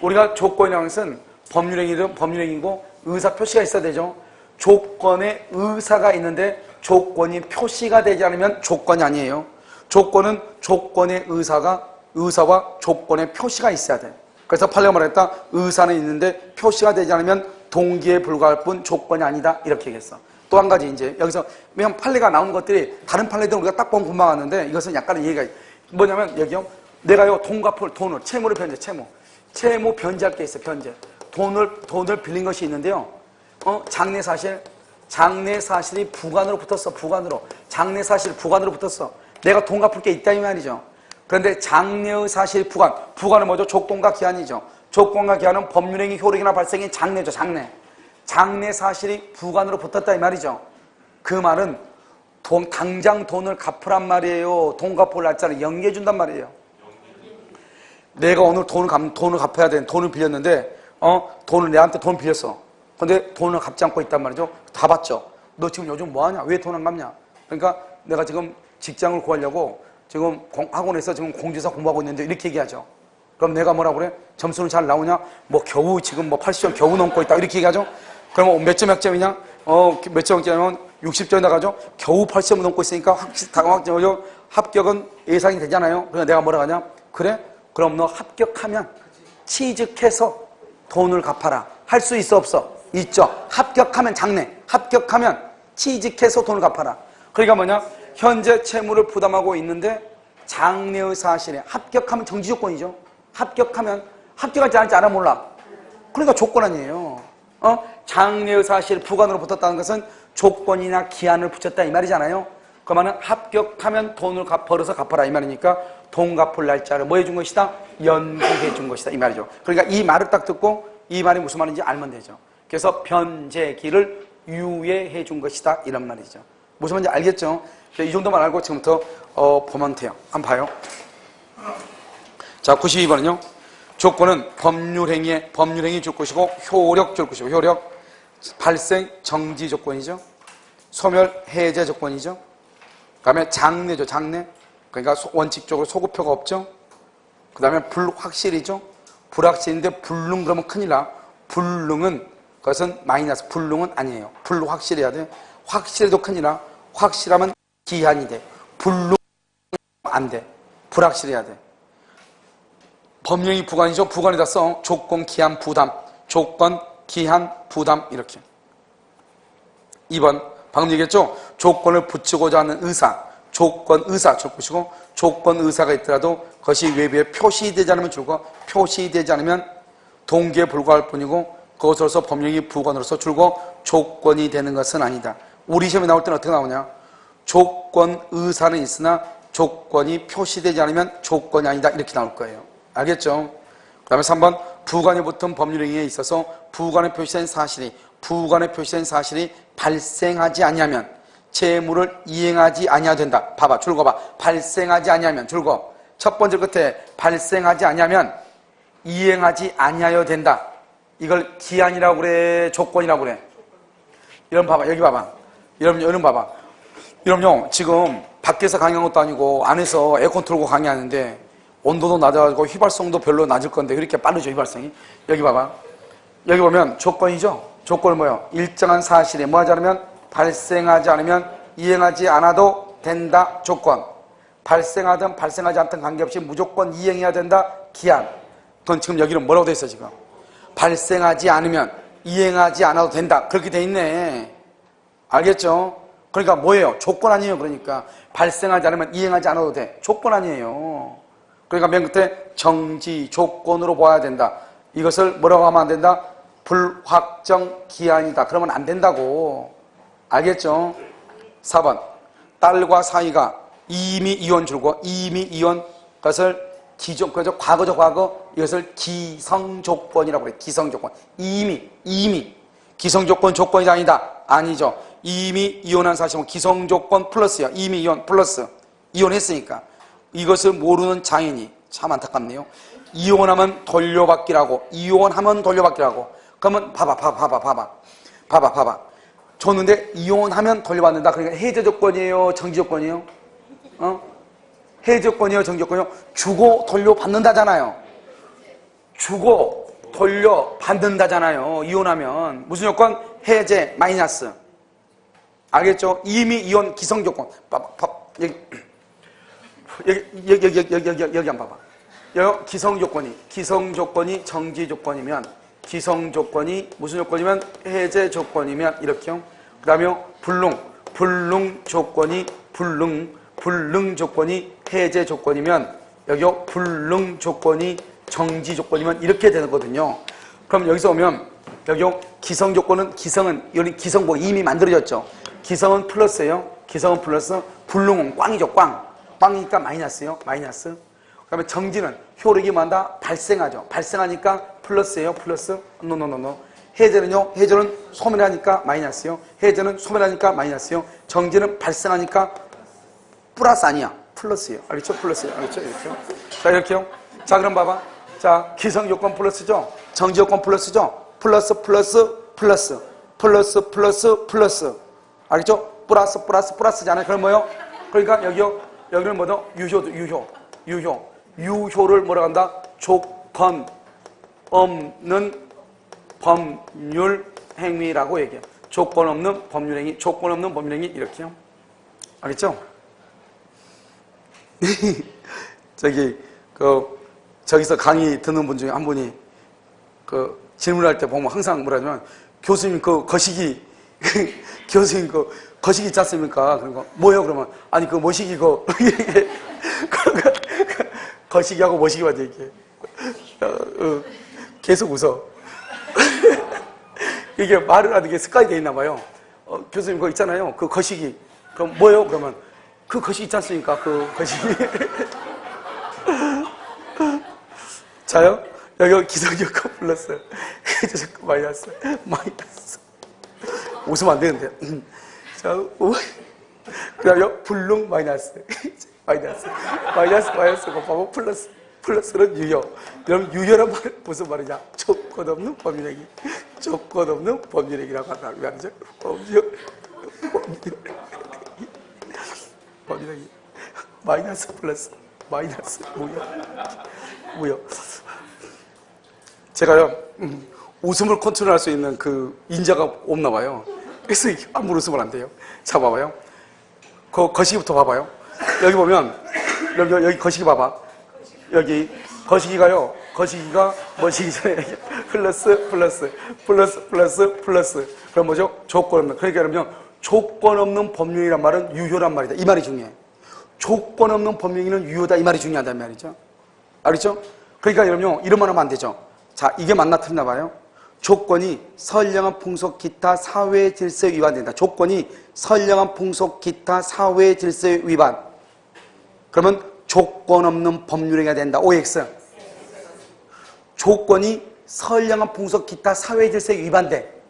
우리가 조건이라는 것은 법률행위든 법률행위고 의사 표시가 있어야 되죠. 조건에 의사가 있는데 조건이 표시가 되지 않으면 조건이 아니에요. 조건은 조건의 의사와 조건의 표시가 있어야 돼. 그래서 판례가 말했다. 의사는 있는데 표시가 되지 않으면 동기에 불과할 뿐 조건이 아니다. 이렇게 얘기했어. 또 한 가지 이제 여기서 왜냐면 판례가 나오는 것들이 다른 판례들은 우리가 딱 보면 금방 왔는데 이것은 약간의 얘기가 뭐냐면 여기요. 내가요 돈을 채무를 채무 변제할 게 있어. 변제. 돈을 빌린 것이 있는데요. 장래 사실이 부관으로 붙었어. 장래 사실 부관으로 붙었어. 내가 돈 갚을 게 있다 이 말이죠. 그런데 장래의 사실 부관은 뭐죠? 조건과 기한이죠. 조건과 기한은 법률행위 효력이나 발생인 장래죠. 장래 사실이 부관으로 붙었다 이 말이죠. 그 말은 당장 돈을 갚으란 말이에요. 돈 갚을 날짜를 연기해 준단 말이에요. 내가 오늘 돈을 갚아야 되는 돈을 빌렸는데 내한테 돈 빌렸어. 근데 돈을 갚지 않고 있단 말이죠. 다 받죠. 너 지금 요즘 뭐하냐? 왜 돈 안 갚냐? 그러니까 내가 지금 직장을 구하려고 지금 학원에서 지금 공지사 공부하고 있는데 이렇게 얘기하죠. 그럼 내가 뭐라고 그래? 점수는 잘 나오냐? 겨우 지금 80점 겨우 넘고 있다 이렇게 얘기하죠. 그러면 몇 점이냐? 몇 점이냐면 60점이 나가죠. 겨우 80점 넘고 있으니까 합격은 예상이 되잖아요. 그래서 내가 뭐라고 하냐? 그래? 그럼 너 합격하면 취직해서 돈을 갚아라. 할 수 있어 없어? 있죠. 합격하면 합격하면 취직해서 돈을 갚아라. 그러니까 뭐냐? 현재 채무를 부담하고 있는데 장래의 사실에 합격하면 정지 조건이죠. 합격하지 않을지 알아 몰라. 그러니까 조건 아니에요. 장래의 사실 부관으로 붙었다는 것은 조건이나 기한을 붙였다 이 말이잖아요. 그 말은 합격하면 돈을 벌어서 갚아라 이 말이니까 돈 갚을 날짜를 뭐 해준 것이다? 연기해 준 것이다 이 말이죠. 그러니까 이 말을 딱 듣고 이 말이 무슨 말인지 알면 되죠. 그래서 변제기를 유예해 준 것이다 이런 말이죠. 무슨 말인지 알겠죠? 이 정도만 알고 지금부터 보면 돼요. 한번 봐요. 자, 92번은요. 조건은 법률행위 줄 것이고 효력 줄 것이고 효력 발생 정지 조건이죠. 소멸 해제 조건이죠. 그 다음에 장래죠. 장래. 그러니까 원칙적으로 소급표가 없죠. 그 다음에 불확실이죠. 불확실인데 불능 그러면 큰일 나. 불능은 그것은 마이너스. 불능은 아니에요. 불확실해야 돼. 확실해도 큰일 나. 확실하면 기한이 돼. 불능 안 돼. 불확실해야 돼. 법령이 부관이죠. 부관에다 써. 조건, 기한, 부담. 조건, 기한, 부담 이렇게. 2번 방금 얘기했죠. 조건을 붙이고자 하는 의사. 조건, 의사 줄 것이고 조건, 의사가 있더라도 그것이 외부에 표시되지 않으면 줄고 표시되지 않으면 동기에 불과할 뿐이고 그것으로서 법령이 부관으로서 줄고 조건이 되는 것은 아니다. 우리 시험에 나올 때는 어떻게 나오냐. 조건, 의사는 있으나 조건이 표시되지 않으면 조건이 아니다 이렇게 나올 거예요. 알겠죠? 그 다음에 3번 부관에 붙은 법률행위에 있어서 부관에 표시된 사실이 발생하지 아니하면 채무를 이행하지 아니해야 된다. 봐봐 줄거봐. 발생하지 아니하면 줄거. 첫 번째 끝에 발생하지 아니하면 이행하지 아니하여 된다. 이걸 기한이라고 그래 조건이라고 그래. 여러분 봐봐 여기 봐봐. 여러분 봐봐. 여러분요 지금 밖에서 강의한 것도 아니고 안에서 에어컨 틀고 강의하는데 온도도 낮아가지고 휘발성도 별로 낮을 건데 그렇게 빠르죠 휘발성이. 여기 봐봐. 여기 보면 조건이죠. 조건은 뭐예요? 일정한 사실에 뭐 하지 않으면 발생하지 않으면 이행하지 않아도 된다. 조건. 발생하든 발생하지 않든 관계없이 무조건 이행해야 된다. 기한. 그건 지금 여기는 뭐라고 돼 있어 지금? 발생하지 않으면 이행하지 않아도 된다. 그렇게 돼 있네. 알겠죠? 그러니까 뭐예요? 조건 아니에요. 그러니까 발생하지 않으면 이행하지 않아도 돼. 조건 아니에요. 그러니까 맨 끝에 정지 조건으로 봐야 된다. 이것을 뭐라고 하면 안 된다? 불확정 기한이다. 그러면 안 된다고. 알겠죠? 4번. 딸과 사이가 이미 이혼 줄고 이미 이혼 그것을 그죠? 과거죠, 과거. 이것을 기성조건이라고 그래. 기성조건. 이미. 기성조건, 조건이 아니다. 아니죠. 이미 이혼한 사실은 기성조건 플러스야. 이미 이혼 플러스. 이혼했으니까. 이것을 모르는 장인이 참 안타깝네요. 이혼하면 돌려받기라고. 이혼하면 돌려받기라고. 그러면 봐봐. 줬는데 이혼하면 돌려받는다. 그러니까 해제 조건이에요? 정지 조건이에요? 해제 조건이에요? 정지 조건이에요? 주고 돌려받는다잖아요. 주고 돌려받는다잖아요. 이혼하면. 무슨 조건? 해제 마이너스. 알겠죠? 이미 이혼 기성 조건. 여기 한번 봐봐. 여기 기성 조건이 정지 조건이면, 기성 조건이 무슨 조건이면 해제 조건이면 이렇게요. 그 다음에 불능 조건이 불능 조건이 해제 조건이면, 여기요 불능 조건이 정지 조건이면 이렇게 되거든요. 그럼 여기서 오면 여기요 기성 조건은 여기 기성보 이미 만들어졌죠. 기성은 플러스예요. 기성은 플러스. 불능은 꽝이죠. 꽝이니까 마이너스요. 마이너스. 그다음에 정지는 효력이 뭐한다? 발생하죠. 발생하니까 플러스예요. 플러스. 노. 해제는요. 해제는 소멸하니까 마이너스요. 해제는 소멸하니까 마이너스요. 정지는 발생하니까 플러스 아니야. 플러스예요. 알겠죠? 플러스예요. 알겠죠? 이렇게요. 자, 이렇게요. 자, 그럼 봐봐. 자, 기성 조건 플러스죠. 정지 조건 플러스죠. 플러스. 알겠죠? 플러스잖아요. 그럼 뭐요? 그러니까 여기는 뭐죠? 유효를 뭐라고 한다? 조건 없는 법률 행위라고 얘기해요. 조건 없는 법률 행위 이렇게요. 알겠죠? 저기서 강의 듣는 분 중에 한 분이 질문할 때 보면 항상 뭐라냐면, 교수님 교수님 거시기 있지 않습니까? 그런 뭐예요? 그러면 아니 모시기 거시기하고 모시기만 얘기해. 계속 웃어. 이게 말을 하는 게 습관이 돼 있나 봐요. 교수님 그거 있잖아요. 그 거시기. 그럼 뭐예요? 그러면 그 거시기 있지 않습니까? 그 거시기. 자요? 여기 기성조건 플러스, 해제조건 마이너스. 웃으면 안 되는데. 자, 그 다음에 불능 마이너스. 마이너스 곱하고 플러스는 유효. 그럼 유효란 말은 무슨 말이냐? 조건 없는 법률행위. 조건 없는 법률행위라고 한다. 왜 아니죠? 법률행위. 마이너스 플러스. 무효. 제가요, 웃음을 컨트롤할 수 있는 그 인자가 없나 봐요. 그래서 아무런 웃으면 안 돼요. 자, 봐봐요. 거시기부터 봐봐요. 여기 보면, 여기 거시기 봐봐. 여기 거시기가요, 거시기가 뭐시기 전에 플러스. 그럼 뭐죠? 조건 없는. 그러니까 여러분, 조건 없는 법률이란 말은 유효란 말이다. 이 말이 중요해. 조건 없는 법률은 유효다. 이 말이 중요하단 말이죠. 알겠죠? 그러니까 여러분, 이런 말 하면 안 되죠. 자, 이게 맞나 틀렸나 봐요. 조건이 선량한 풍속 기타 사회 질서에 위반된다. 조건이 선량한 풍속 기타 사회 질서에 위반. 그러면 조건 없는 법률행위가 된다. OX. 조건이 선량한 풍속 기타 사회 질서에 위반돼.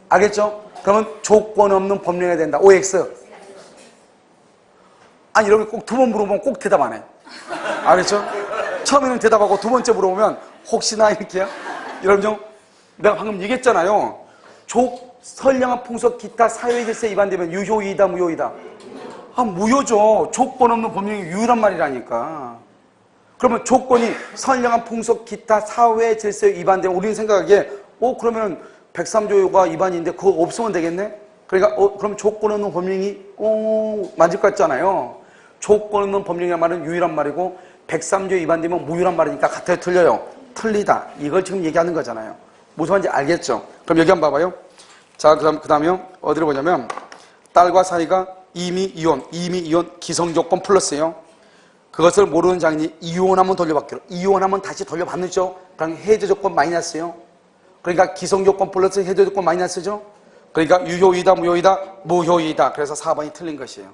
알겠죠? 그러면 조건 없는 법률행위가 된다. OX. 아니, 여러분 꼭 두 번 물어보면 꼭 대답 안 해. 알겠죠? 처음에는 대답하고 두 번째 물어보면 혹시나 이렇게요. 여러분, 내가 방금 얘기했잖아요. 선량한 풍속 기타 사회 질서에 위반되면 유효이다, 무효이다? 무효죠. 조건 없는 법률이 유효란 말이라니까. 그러면 조건이 선량한 풍속 기타 사회 질서에 위반되면 우리는 생각하기에 그러면 103조가 위반인데 그거 없으면 되겠네? 그러니까 그럼 조건 없는 법률이 맞을 것 같잖아요. 조건 없는 법률이란 말은 유효란 말이고 103조 위반되면 무효란 말이니까 같아요, 틀려요? 틀리다. 이걸 지금 얘기하는 거잖아요. 무슨 말인지 알겠죠? 그럼 여기 한번 봐봐요. 자, 그 다음에요. 어디를 보냐면, 딸과 사이가 이미 이혼, 기성조건 플러스예요. 그것을 모르는 장인이 이혼하면 돌려받기로. 이혼하면 다시 돌려받는죠. 그럼 해제조건 마이너스예요. 그러니까 기성조건 플러스 해제조건 마이너스죠. 그러니까 유효이다, 무효이다, 무효이다. 그래서 4번이 틀린 것이에요.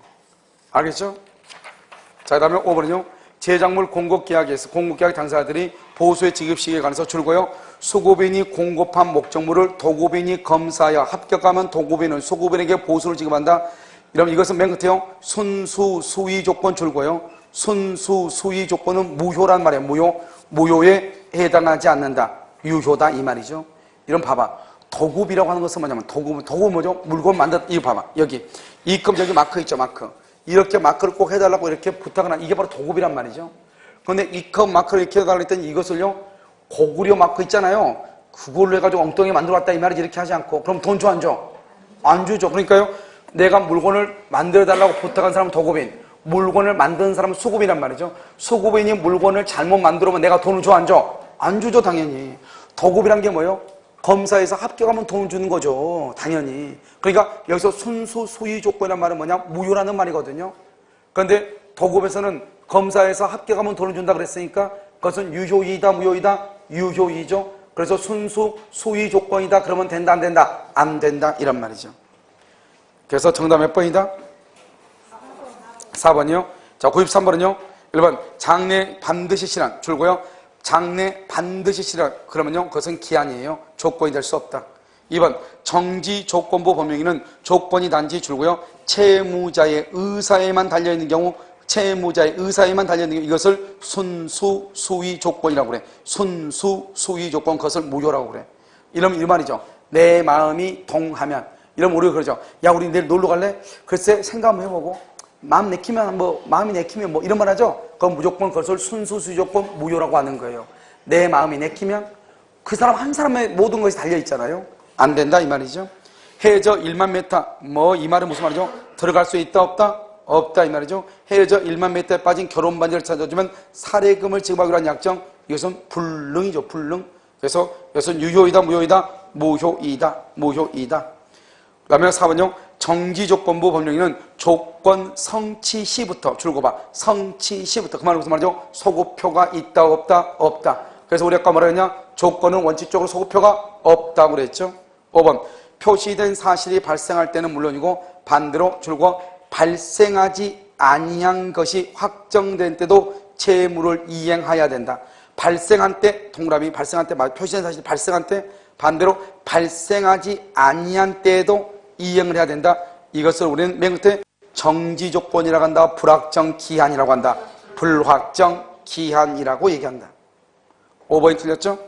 알겠죠? 자, 그 다음에 5번은요. 제작물 공급계약에서 공급계약 당사자들이 보수의 지급시기에 관해서 줄고요. 수고빈이 공급한 목적물을 도급인이 검사하여 합격하면 도급인은 수고빈에게 보수를 지급한다. 이러면 이것은 맨 끝에요. 순수 수의 조건 줄고요. 순수 수의 조건은 무효란 말이에요. 무효에 해당하지 않는다. 유효다 이 말이죠. 이런 봐봐. 도급이라고 하는 것은 뭐냐면 도급 뭐죠? 물건 만들 이거 봐봐. 여기 이금 여기 마크 있죠. 마크. 이렇게 마크를 꼭 해달라고 이렇게 부탁을 하는 이게 바로 도급이란 말이죠. 그런데 이컵 마크를 이렇게 해달라고 했더니 이것을요 고구려 마크 있잖아요. 그걸로 해가지고 엉뚱하게 만들어왔다 이 말이지. 이렇게 하지 않고 그럼 돈 줘 안 줘? 안 주죠. 그러니까요 내가 물건을 만들어달라고 부탁한 사람은 도급인, 물건을 만드는 사람은 수급이란 말이죠. 수급인이 물건을 잘못 만들어면 내가 돈을 줘 안 줘? 안 주죠 당연히. 도급이란 게 뭐예요? 검사에서 합격하면 돈 주는 거죠. 당연히. 그러니까 여기서 순수 수의 조건이란 말은 뭐냐? 무효라는 말이거든요. 그런데 도급에서는 검사에서 합격하면 돈을 준다 그랬으니까 그것은 유효이다 무효이다? 유효이죠. 그래서 순수 수의 조건이다 그러면 된다 안 된다? 안 된다 이란 말이죠. 그래서 정답 몇 번이다? 4번이요. 자, 93번은요. 1번 장래 반드시 실현 줄고요. 장래 반드시 실현 그러면요 그것은 기한이에요. 조건이 될 수 없다. 2번 정지조건부 법령에는 조건이 단지 줄고요. 채무자의 의사에만 달려있는 경우 채무자의 의사에만 달려있는 경우 이것을 순수 수의 조건이라고 그래. 순수 수의 조건 그것을 무효라고 그래. 이러면 이 말이죠. 내 마음이 동하면 이러면 우리가 그러죠. 야 우리 내일 놀러 갈래? 글쎄 생각 한번 해보고 마음이 내키면 뭐 이런 말 하죠. 그건 무조건 그것을 순수 수의 조건 무효라고 하는 거예요. 내 마음이 내키면 그 사람 한 사람의 모든 것이 달려있잖아요. 안 된다 이 말이죠. 헤어져 1만 메타 뭐 이 말은 무슨 말이죠? 들어갈 수 있다 없다? 없다 이 말이죠. 헤어져 1만 메타에 빠진 결혼 반지를 찾아주면 살해금을 지급하기로 한 약정 이것은 불능이죠. 불능. 그래서 이것은 유효이다 무효이다? 무효이다. 그 다음에 4번요. 정지조건부 법령에는 조건 성취 시부터 줄고 봐. 성취 시부터 그 말은 무슨 말이죠? 소급표가 있다 없다? 없다. 그래서 우리 아까 뭐라 했냐? 조건은 원칙적으로 소급표가 없다고 그랬죠. 5번 표시된 사실이 발생할 때는 물론이고 반대로 줄고 발생하지 아니한 것이 확정된 때도 채무를 이행해야 된다. 발생한 때 동그라미 발생한 때 표시된 사실이 발생한 때 반대로 발생하지 아니한 때에도 이행을 해야 된다. 이것을 우리는 맨 끝에 정지조건이라고 한다. 불확정 기한이라고 한다. 불확정 기한이라고 얘기한다. 5번이 틀렸죠?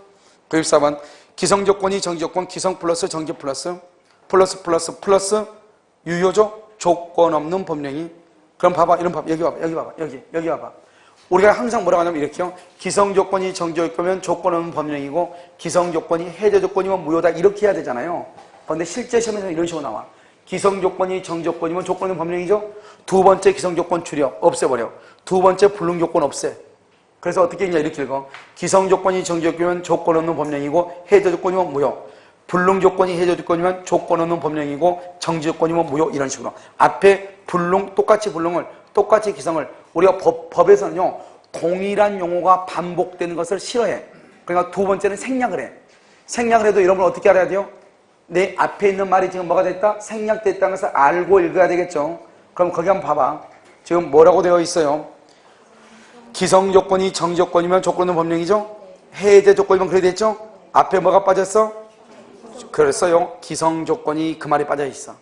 94번 기성조건이 정지조건 기성 플러스 정지 플러스 유효죠? 조건 없는 법령이. 그럼 봐봐. 이런 봐봐. 여기 봐봐. 우리가 항상 뭐라고 하냐면 이렇게요. 기성조건이 정지조건이면 조건 없는 법령이고 기성조건이 해제조건이면 무효다. 이렇게 해야 되잖아요. 그런데 실제 시험에서는 이런 식으로 나와. 기성조건이 정지조건이면 조건 없는 법령이죠. 두 번째 기성조건 줄여. 없애버려. 두 번째 불능조건 없애. 그래서 어떻게 했냐 이렇게 읽어. 기성조건이 정지조건이면 조건 없는 법령이고 해제조건이면 무효. 불능조건이 해제조건이면 조건 없는 법령이고 정지조건이면 무효. 이런 식으로. 앞에 불능, 똑같이 불능을, 똑같이 기성을 우리가 법에서는요. 동일한 용어가 반복되는 것을 싫어해. 그러니까 두 번째는 생략을 해. 생략을 해도 여러분 어떻게 알아야 돼요? 내 앞에 있는 말이 지금 뭐가 됐다? 생략됐다는 것을 알고 읽어야 되겠죠. 그럼 거기 한번 봐봐. 지금 뭐라고 되어 있어요? 기성조건이 정지조건이면 조건 없는 법령이죠? 해제조건이면 그래 됐죠? 앞에 뭐가 빠졌어? 그랬어요. 기성조건이 그 말이 빠져 있어.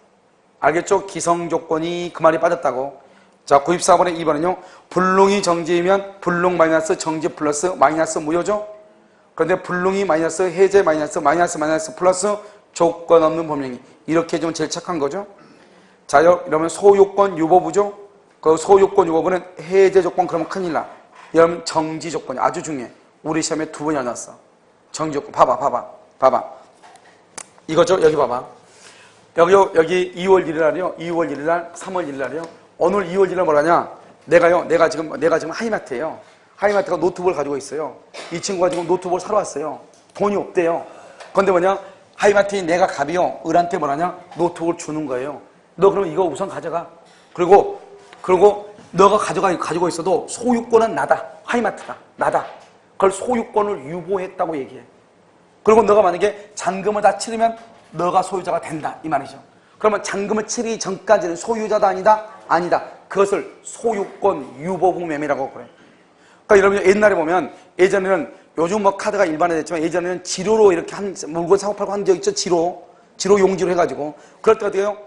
알겠죠? 기성조건이 그 말이 빠졌다고. 자, 94번에 2번은요. 불능이 정지이면 불능 마이너스 정지 플러스 마이너스 무효죠? 그런데 불능이 마이너스 해제 마이너스 플러스 조건 없는 법령이. 이렇게 해주면 제일 착한 거죠. 자, 이러면 소요건 유보부죠? 그 소요건 유보부는 해제 조건 그러면 큰일 나. 여러분 정지 조건이 아주 중요해. 우리 시험에 2번이나 나왔어. 정지 조건. 봐봐. 이거죠? 여기 봐봐. 여기 2월 1일 날이요. 2월 1일 날, 3월 1일 날이요. 오늘 2월 1일 날 뭐라냐? 내가 지금 하이마트예요. 하이마트가 노트북을 가지고 있어요. 이 친구가 지금 노트북을 사러 왔어요. 돈이 없대요. 그런데 뭐냐? 하이마트인 내가 갑이요. 을한테 뭐라냐? 노트북을 주는 거예요. 너 그럼 이거 우선 가져가. 그리고 너가 가지고 있어도 소유권은 나다. 하이마트다. 나다. 그걸 소유권을 유보했다고 얘기해. 그리고 너가 만약에 잔금을 다 치르면 너가 소유자가 된다. 이 말이죠. 그러면 잔금을 치르기 전까지는 소유자다 아니다? 아니다. 그것을 소유권 유보부 매매라고 그래. 그러니까 여러분 옛날에 보면 예전에는 요즘 뭐 카드가 일반화됐지만 예전에는 지로로 이렇게 한 물건 사고 팔고 한 적 있죠. 지로 용지로 해가지고 그럴 때 어떻게 해요?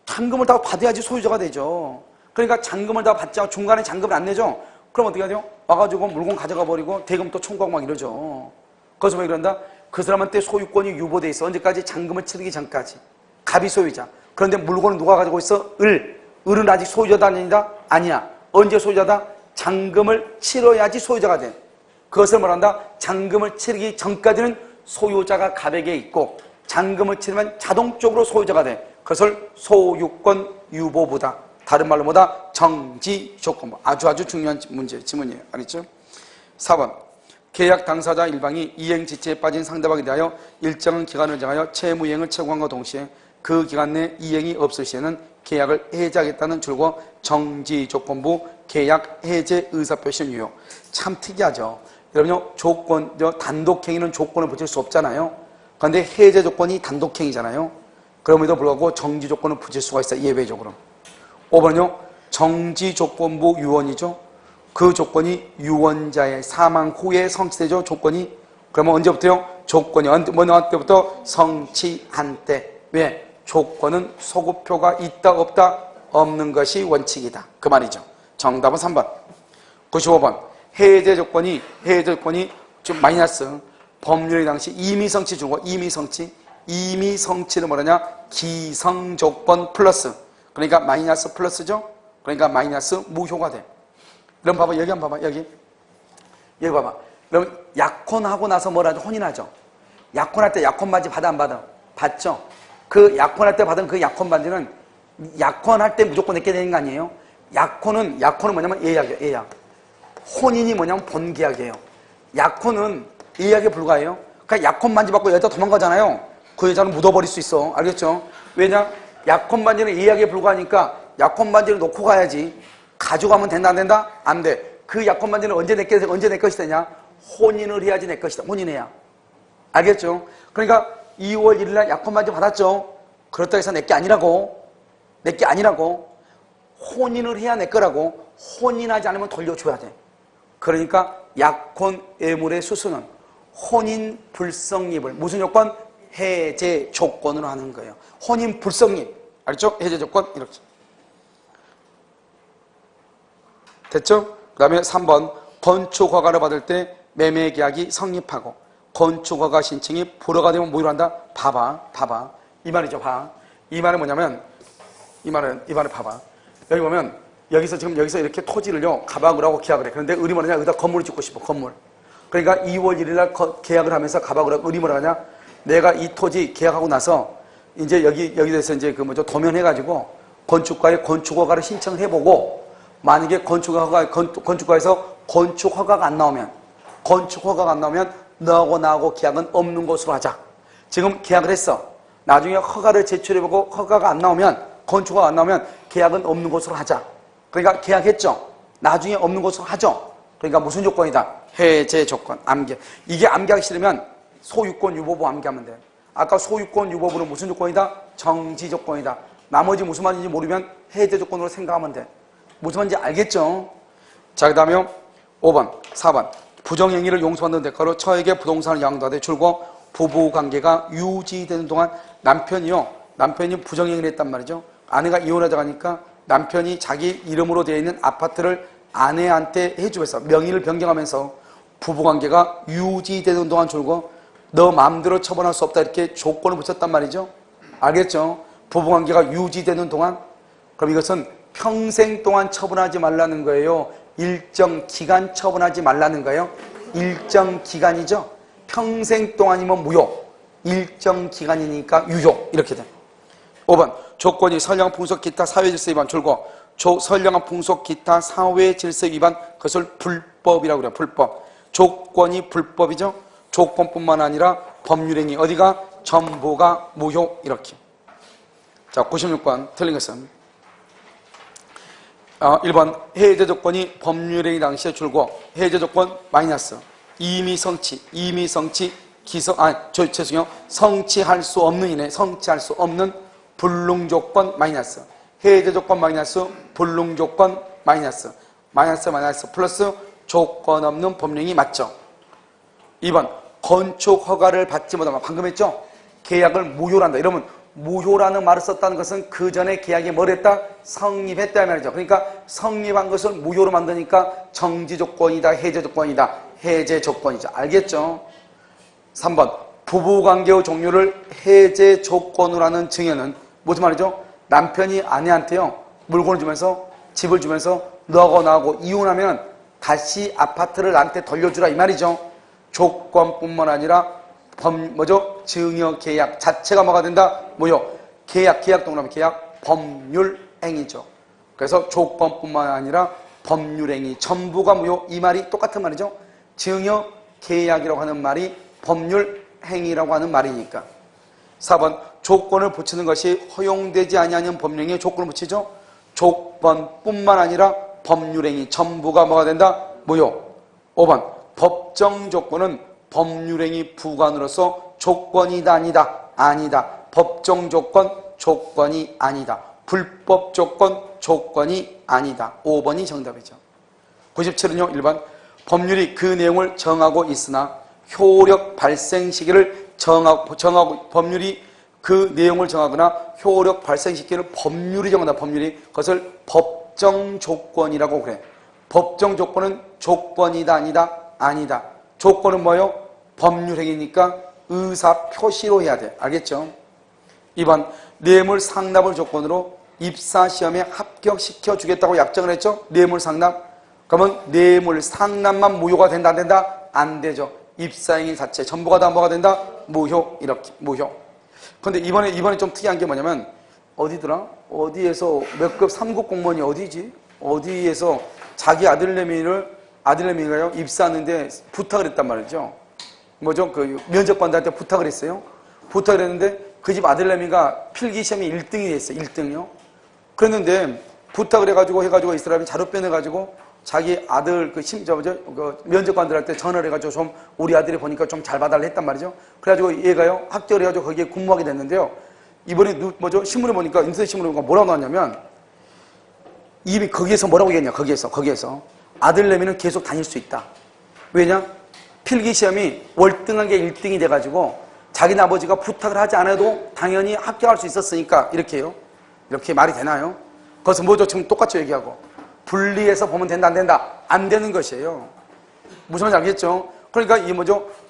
잔금을 다 받아야지 소유자가 되죠. 그러니까 잔금을 다 받지 않고 중간에 잔금을 안 내죠. 그럼 어떻게 하죠? 와가지고 물건 가져가 버리고 대금 또 청구하고 막 이러죠. 그래서 왜 그런다? 그 사람한테 소유권이 유보돼 있어. 언제까지? 잔금을 치르기 전까지. 갑이 소유자. 그런데 물건을 누가 가지고 있어? 을은 아직 소유자다 아니다? 아니야. 언제 소유자다? 잔금을 치러야지 소유자가 돼. 그것을 뭐란다? 잔금을 치르기 전까지는 소유자가 갑에게 있고 잔금을 치르면 자동적으로 소유자가 돼. 그것을 소유권 유보부다. 다른 말로 뭐다? 정지조건부. 아주 중요한 지문이에요. 알겠죠? 4번. 계약 당사자 일방이 이행지체에 빠진 상대방에 대하여 일정한 기간을 정하여 채무이행을 청구함과 동시에 그 기간 내 이행이 없을 시에는 계약을 해지하겠다는 줄과 정지조건부 계약 해제 의사표시는 유효. 참 특이하죠. 여러분요, 단독행위는 조건을 붙일 수 없잖아요. 그런데 해제 조건이 단독행위잖아요. 그럼에도 불구하고 정지조건을 붙일 수가 있어요. 예외적으로. 5번은요, 정지조건부 유언이죠. 그 조건이 유언자의 사망 후에 성취되죠. 조건이. 그러면 언제부터요? 조건이 어느 때부터? 성취한 때. 왜? 조건은 소급표가 있다 없다? 없는 것이 원칙이다. 그 말이죠. 정답은 3번. 95번. 해제 조건이 좀 마이너스. 법률의 당시 이미 성취 주고 이미 성취를 뭐라냐? 기성조건 플러스. 그러니까 마이너스 플러스죠. 그러니까 마이너스 무효가 돼. 그럼 봐봐. 여기 한번 봐봐. 여기 봐봐. 그럼 약혼하고 나서 뭐라죠? 혼인하죠. 약혼할 때 약혼 반지 받아 안 받아? 받죠. 그 약혼할 때 받은 그 약혼 반지는 약혼할 때 무조건 내게 되는 거 아니에요? 약혼은 뭐냐면 예약이에요. 예약. 혼인이 뭐냐면 본계약이에요. 약혼은 예약에 불과해요. 그러니까 약혼 반지 받고 여자 도망가잖아요. 그 여자는 묻어버릴 수 있어. 알겠죠? 왜냐? 약혼 반지는 예약에 불과하니까 약혼 반지를 놓고 가야지. 가져가면 된다 안 된다? 안 돼. 그 약혼 반지는 언제 내 것이 되냐? 혼인을 해야지 내 것이다. 혼인해야. 알겠죠? 그러니까 2월 1일 날 약혼 반지 받았죠? 그렇다고 해서 내 게 아니라고. 혼인을 해야 내 거라고. 혼인하지 않으면 돌려줘야 돼. 그러니까 약혼 애물의 수수는 혼인 불성립을 무슨 요건? 해제 조건으로 하는 거예요. 혼인 불성립. 알죠? 해제 조건 이렇게. 됐죠? 그 다음에 3번. 건축허가를 받을 때 매매계약이 성립하고 건축허가 신청이 불허가 되면 뭐로 한다? 봐봐. 이 말이죠. 이 말은 뭐냐면 이 말은 봐봐. 여기 보면 여기서 이렇게 토지를요 갑하고 계약을 해. 그런데 을이 뭐냐? 여기다 건물을 짓고 싶어. 건물. 그러니까 2월 1일 날 계약을 하면서 갑하고 을이 뭐라 하냐? 내가 이 토지 계약하고 나서 이제 여기 대해서 이제 도면해가지고 건축가에 건축허가를 신청을 해보고 만약에 건축가에서 건축허가가 안 나오면 너하고 계약은 없는 것으로 하자. 지금 계약을 했어. 나중에 허가를 제출해보고 허가가 안 나오면 건축허가가 안 나오면 계약은 없는 것으로 하자. 그러니까 계약했죠. 나중에 없는 것으로 하죠. 그러니까 무슨 조건이다? 해제 조건, 암기. 이게 암기하기 싫으면 소유권 유보부 암기하면 돼. 아까 소유권 유보부는 무슨 조건이다? 정지 조건이다. 나머지 무슨 말인지 모르면 해제 조건으로 생각하면 돼. 무슨 말인지 알겠죠? 자, 그 다음에 5번, 4번. 부정행위를 용서받는 대가로 처에게 부동산을 양도하되 줄고 부부관계가 유지되는 동안 남편이 부정행위를 했단 말이죠. 아내가 이혼하자고 하니까 남편이 자기 이름으로 되어 있는 아파트를 아내한테 해주면서 명의를 변경하면서 부부관계가 유지되는 동안 줄고 너 마음대로 처분할 수 없다 이렇게 조건을 붙였단 말이죠. 알겠죠? 부부관계가 유지되는 동안. 그럼 이것은 평생 동안 처분하지 말라는 거예요. 일정 기간 처분하지 말라는 거예요. 일정 기간이죠. 평생 동안이면 무효, 일정 기간이니까 유효. 이렇게 돼. 5번. 조건이 선량한 풍속 기타 사회질서 위반 줄고 선량한 풍속 기타 사회질서 위반, 그것을 불법이라고 그래요. 불법. 조건이 불법이죠. 조건뿐만 아니라 법률행위 어디가? 전부가 무효 이렇게. 자, 96번 틀린 것은 1번 해제 조건이 법률행위 당시에 줄고 해제 조건 마이너스 이미 성취 성취할 수 없는 이내 성취할 수 없는 불능 조건 마이너스 해제 조건 마이너스 불능 조건 마이너스 플러스 조건 없는 법령이 맞죠. 2번 건축 허가를 받지 못하면 방금 했죠. 계약을 무효로 한다. 이러면 무효라는 말을 썼다는 것은 그 전에 계약이 뭘 했다? 성립했다 말이죠. 그러니까 성립한 것을 무효로 만드니까 정지 조건이다, 해제 조건이다. 해제 조건이죠. 알겠죠? 3번 부부관계의 종료를 해제 조건으로 하는 증여는 무슨 말이죠? 남편이 아내한테요 물건을 주면서 집을 주면서 너하고 나하고 이혼하면 다시 아파트를 나한테 돌려주라 이 말이죠. 조건뿐만 아니라 증여 계약 자체가 뭐가 된다? 무효. 계약 동그라미 계약 법률행위죠. 그래서 조건뿐만 아니라 법률행위 전부가 무효. 이 말이 똑같은 말이죠. 증여 계약이라고 하는 말이 법률행위라고 하는 말이니까. 4번 조건을 붙이는 것이 허용되지 아니하는 법령에 조건을 붙이죠. 조건뿐만 아니라 법률행위 전부가 뭐가 된다? 무효. 5번 법정 조건은 법률행위 부관으로서 조건이다 아니다. 법정 조건 조건이 아니다. 불법 조건 조건이 아니다. 5번이 정답이죠. 97은요 1번 법률이 그 내용을 정하고 있으나 효력 발생 시기를 정하고 법률이 그 내용을 정하거나 효력 발생 시기를 법률이 정한다. 법률이 그것을 법정 조건이라고 그래. 법정 조건은 조건이다 아니다. 조건은 뭐예요? 법률행위니까 의사 표시로 해야 돼. 알겠죠? 2번 뇌물 상납을 조건으로 입사시험에 합격시켜 주겠다고 약정을 했죠? 뇌물 상납. 그러면 뇌물 상납만 무효가 된다 안 된다? 안 되죠. 입사행위 자체 전부가 다 뭐가 된다? 무효. 이렇게 무효. 근데 이번에 좀 특이한 게 뭐냐면 어디더라? 어디에서 몇 급 3급 공무원이 어디지? 어디에서 자기 아들내미가요 입사하는데 부탁을 했단 말이죠. 뭐죠? 그 면접관들한테 부탁을 했어요. 부탁을 했는데 그 집 아들내미가 필기시험에 1등이 됐어요. 1등이요. 그랬는데 부탁을 해가지고 이 사람이 자료 빼내가지고 자기 아들 그 면접관들한테 전화를 해가지고 좀 우리 아들이 보니까 좀 잘 봐달라 했단 말이죠. 그래가지고 얘가요 합격을 해가지고 거기에 근무하게 됐는데요. 이번에 신문에 보니까 인터넷 신문에 보니까 뭐라고 나왔냐면 이미 거기에서 뭐라고 얘기했냐 거기에서 아들내미는 계속 다닐 수 있다. 왜냐? 필기시험이 월등하게 1등이 돼가지고 자기네 아버지가 부탁을 하지 않아도 당연히 합격할 수 있었으니까 이렇게요. 이렇게 말이 되나요? 그것은 뭐죠? 지금 똑같이 얘기하고 분리해서 보면 된다 안 된다? 안 되는 것이에요. 무슨 말인지 알겠죠? 그러니까 이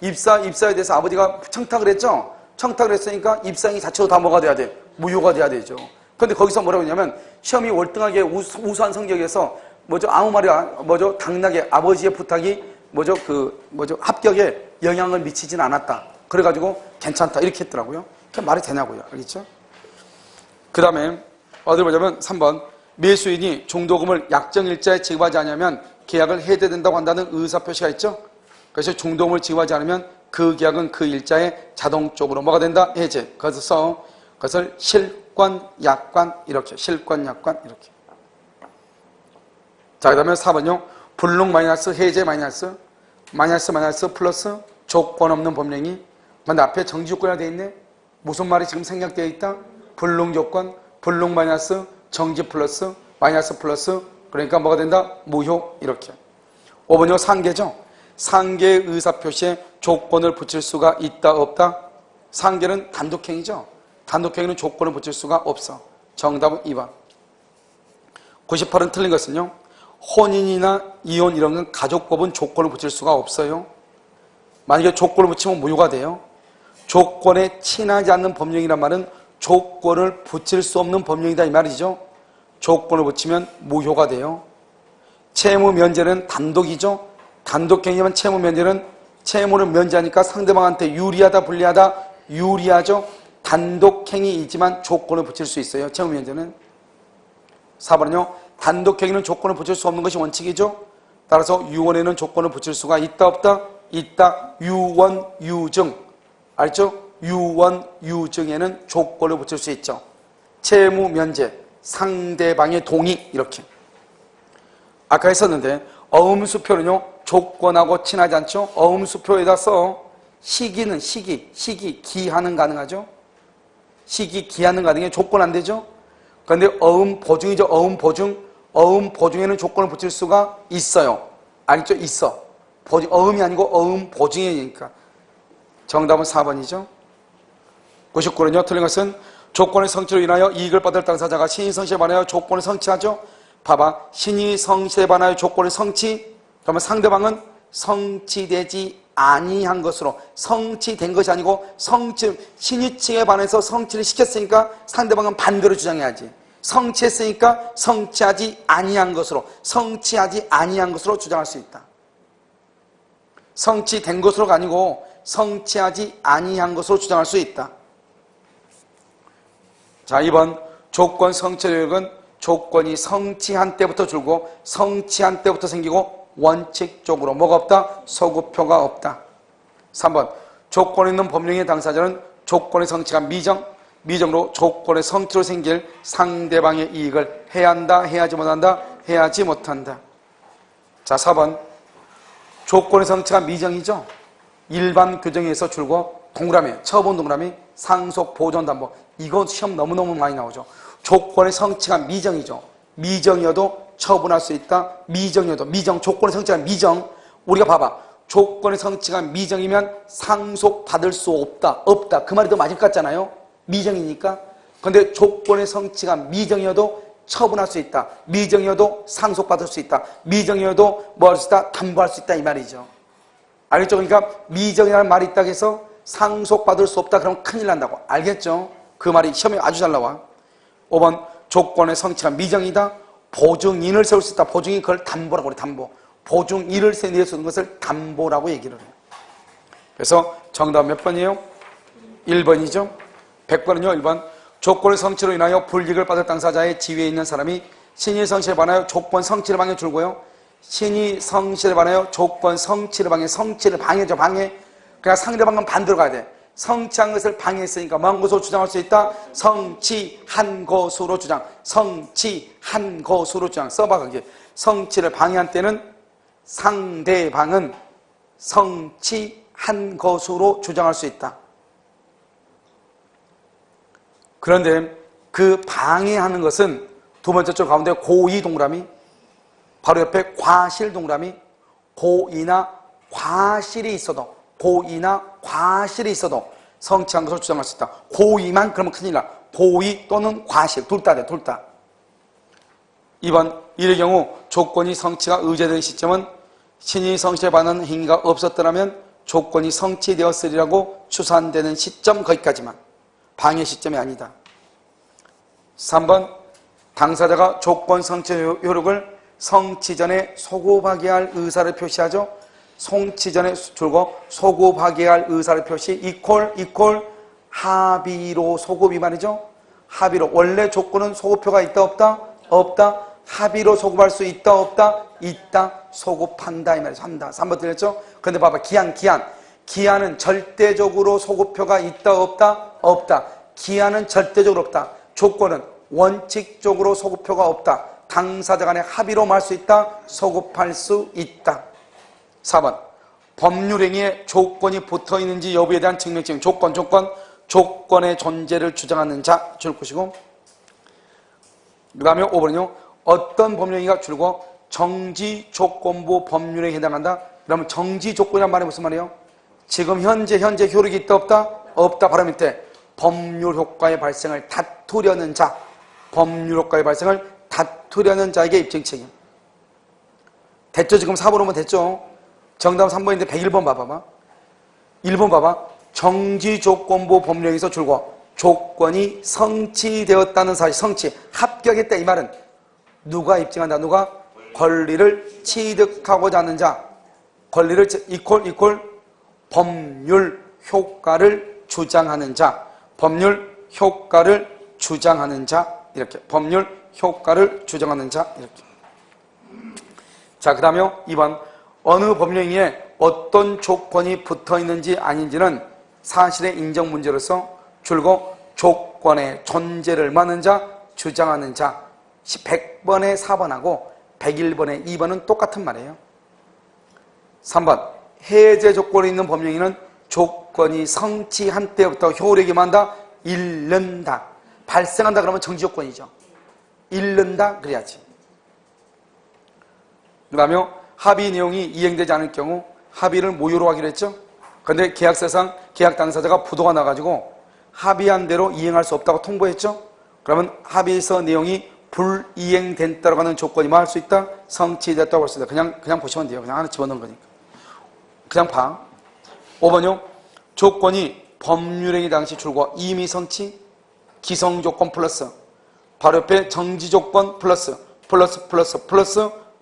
입사에 대해서 아버지가 청탁을 했죠? 청탁을 했으니까 입사행위 자체도 다 뭐가 돼야 돼? 무효가 돼야 되죠. 그런데 거기서 뭐라고 했냐면 시험이 월등하게 우수한 성적에서 아무 말이 당나게 아버지의 부탁이 합격에 영향을 미치진 않았다. 그래가지고 괜찮다 이렇게 했더라고요. 그게 말이 되냐고요. 알겠죠? 그 다음에 어디를 보자면 3번 매수인이 중도금을 약정일자에 지급하지 않으면 계약을 해제된다고 한다는 의사표시가 있죠. 그래서 중도금을 지급하지 않으면 그 계약은 그 일자에 자동적으로 뭐가 된다? 해제. 그것을 실권, 약관 이렇게 실권, 약관 이렇게. 자, 그 다음에 4번요. 불능 마이너스 해제 마이너스 플러스 조건 없는 법령이 근데 앞에 정지 조건이라 되어 있네. 무슨 말이 지금 생략되어 있다? 불능 조건, 불능 마이너스, 정지 플러스, 마이너스 플러스 그러니까 뭐가 된다? 무효 이렇게. 5번요. 상계죠. 상계의 의사표시에 조건을 붙일 수가 있다 없다? 상계는 단독행위죠. 단독행위는 조건을 붙일 수가 없어. 정답은 2번. 98은 틀린 것은요. 혼인이나 이혼 이런 건 가족법은 조건을 붙일 수가 없어요. 만약에 조건을 붙이면 무효가 돼요. 조건에 친하지 않는 법령이란 말은 조건을 붙일 수 없는 법령이다 이 말이죠. 조건을 붙이면 무효가 돼요. 채무 면제는 단독이죠. 단독행위면 채무 면제는 채무를 면제하니까 상대방한테 유리하다 불리하다 유리하죠. 단독행위이지만 조건을 붙일 수 있어요. 채무 면제는. 4번은요. 단독행위는 조건을 붙일 수 없는 것이 원칙이죠. 따라서 유언에는 조건을 붙일 수가 있다 없다? 있다. 유원, 유증. 알죠? 유원, 유증에는 조건을 붙일 수 있죠. 채무 면제, 상대방의 동의 이렇게. 아까 했었는데 어음수표는요 조건하고 친하지 않죠. 어음수표에다 써 시기는 시기, 기하는 가능하죠. 시기, 기하는 가능해. 조건 안 되죠. 그런데 어음보증이죠. 어음보증에는 조건을 붙일 수가 있어요. 아니죠. 있어. 어음이 아니고 어음보증이니까. 정답은 4번이죠. 99는요. 틀린 것은 조건의 성취로 인하여 이익을 받을 당사자가 신의 성취에 반하여 조건을 성취하죠. 봐봐. 신의 성취에 반하여 조건을 성취. 그러면 상대방은 성취되지 아니한 것으로, 성취된 것이 아니고 신의 층에 반해서 성취를 시켰으니까 상대방은 반대로 주장해야지. 성취했으니까 성취하지 아니한 것으로 주장할 수 있다. 성취된 것으로가 아니고 성취하지 아니한 것으로 주장할 수 있다. 자, 2번 조건 성취력은 조건이 성취한 때부터 줄고 성취한 때부터 생기고 원칙적으로 뭐가 없다? 소급표가 없다. 3번 조건에 있는 법령의 당사자는 조건의 성취가 미정으로 조건의 성취로 생길 상대방의 이익을 해야 한다, 해야지 못한다, 해야지 못한다. 자, 4번 조건의 성취가 미정이죠. 일반 규정에서 줄고 동그라미, 처분 동그라미, 상속 보존 담보. 이거 시험 너무너무 많이 나오죠. 조건의 성취가 미정이죠. 미정이어도 처분할 수 있다. 미정, 조건의 성취가 미정. 우리가 봐봐. 조건의 성취가 미정이면 상속받을 수 없다. 그 말이 더 맞을 것 같잖아요. 미정이니까. 그런데 조건의 성취가 미정이어도 처분할 수 있다. 미정이어도 상속받을 수 있다. 미정이어도 뭐 할 수 있다? 담보할 수 있다. 이 말이죠. 알겠죠? 그러니까 미정이라는 말이 있다고 해서 상속받을 수 없다. 그러면 큰일 난다고. 알겠죠? 그 말이 시험에 아주 잘 나와. 5번 조건의 성취가 미정이다. 보증인을 세울 수 있다. 보증인 그걸 담보라고 그래. 담보. 보증인을 세울 수 있는 것을 담보라고 얘기를 해요. 그래서 정답 몇 번이에요? 1번이죠. 100번은요. 1번 조건의 성취로 인하여 불이익을 받을 당사자의 지위에 있는 사람이 신의 성취에 반하여 조건 성취를 방해 줄고요. 신의 성취를 반하여 조건 성취를 방해죠. 방해. 그러니까 상대방은 반대로 가야 돼. 성취한 것을 방해했으니까 뭐한 것으로 주장할 수 있다? 성취한 것으로 주장. 성취한 것으로 주장. 써봐. 그게 성취를 방해한 때는 상대방은 성취한 것으로 주장할 수 있다. 그런데 그 방해하는 것은 두 번째 줄 가운데 고의 동그라미, 바로 옆에 과실 동그라미, 고의나 과실이 있어도 성취한 것을 주장할 수 있다. 고의만 그러면 큰일 나. 고의 또는 과실 둘 다 돼. 둘 다. 2번 이의 경우 조건이 성취가 의제된 시점은 신의 성취에 반하는 행위가 없었더라면 조건이 성취되었으리라고 추산되는 시점 거기까지만. 방해 시점이 아니다. 3번 당사자가 조건 성취 효력을 성취 전에 소급하게 할 의사를 표시하죠. 성취 전에 줄고 소급하게 할 의사를 표시 이퀄 합의로 소급이 말이죠. 합의로. 원래 조건은 소급표가 있다 없다? 없다. 합의로 소급할 수 있다 없다? 있다. 소급한다 이 말이죠. 한다. 3번 들렸죠? 근데 봐봐. 기한은 절대적으로 소급표가 있다 없다? 없다. 기한은 절대적으로 없다. 조건은 원칙적으로 소급표가 없다. 당사자 간의 합의로 말 수 있다. 소급할 수 있다. 4번 법률행위에 조건이 붙어있는지 여부에 대한 증명증. 조건의 존재를 주장하는 자 줄 것이고, 그 다음에 5번은요. 어떤 법률행위가 줄고 정지조건부 법률에 해당한다. 그러면 정지조건이란 말이 무슨 말이에요? 지금 현재 효력이 있다 없다? 없다. 바로 밑에 법률 효과의 발생을 다투려는 자. 법률 효과의 발생을 다투려는 자에게 입증책임. 됐죠? 지금 4번 오면 됐죠? 정답은 3번인데 101번 봐봐. 1번 봐봐. 정지조건부 법령에서 줄고 조건이 성취되었다는 사실, 합격했다 이 말은 누가 입증한다? 누가? 권리를 취득하고자 하는 자. 권리를 이퀄 법률 효과를 주장하는 자. 법률 효과를 주장하는 자. 이렇게. 법률 효과를 주장하는 자. 이렇게. 자, 그 다음에 2번 어느 법령에 어떤 조건이 붙어 있는지 아닌지는 사실의 인정 문제로서 줄고 조건의 존재를 말하는 자, 주장하는 자 100번에 4번하고 101번에 2번은 똑같은 말이에요. 3번 해제 조건이 있는 법령에는 조건이 성취한 때부터 효력이 만다 잃는다. 발생한다 그러면 정지조건이죠. 잃는다 그래야지. 그 다음에 합의 내용이 이행되지 않을 경우 합의를 무효로 하기로 했죠. 그런데 계약서상 계약 당사자가 부도가 나가지고 합의한 대로 이행할 수 없다고 통보했죠. 그러면 합의서 내용이 불이행됐다고 하는 조건이 뭐 할 수 있다? 성취됐다고 할 수 있다. 그냥 보시면 돼요. 그냥 하나 집어넣은 거니까. 그냥 봐. 5번요. 조건이 법률행위 당시 출고 이미 성취, 기성조건 플러스 바로 옆에 정지조건 플러스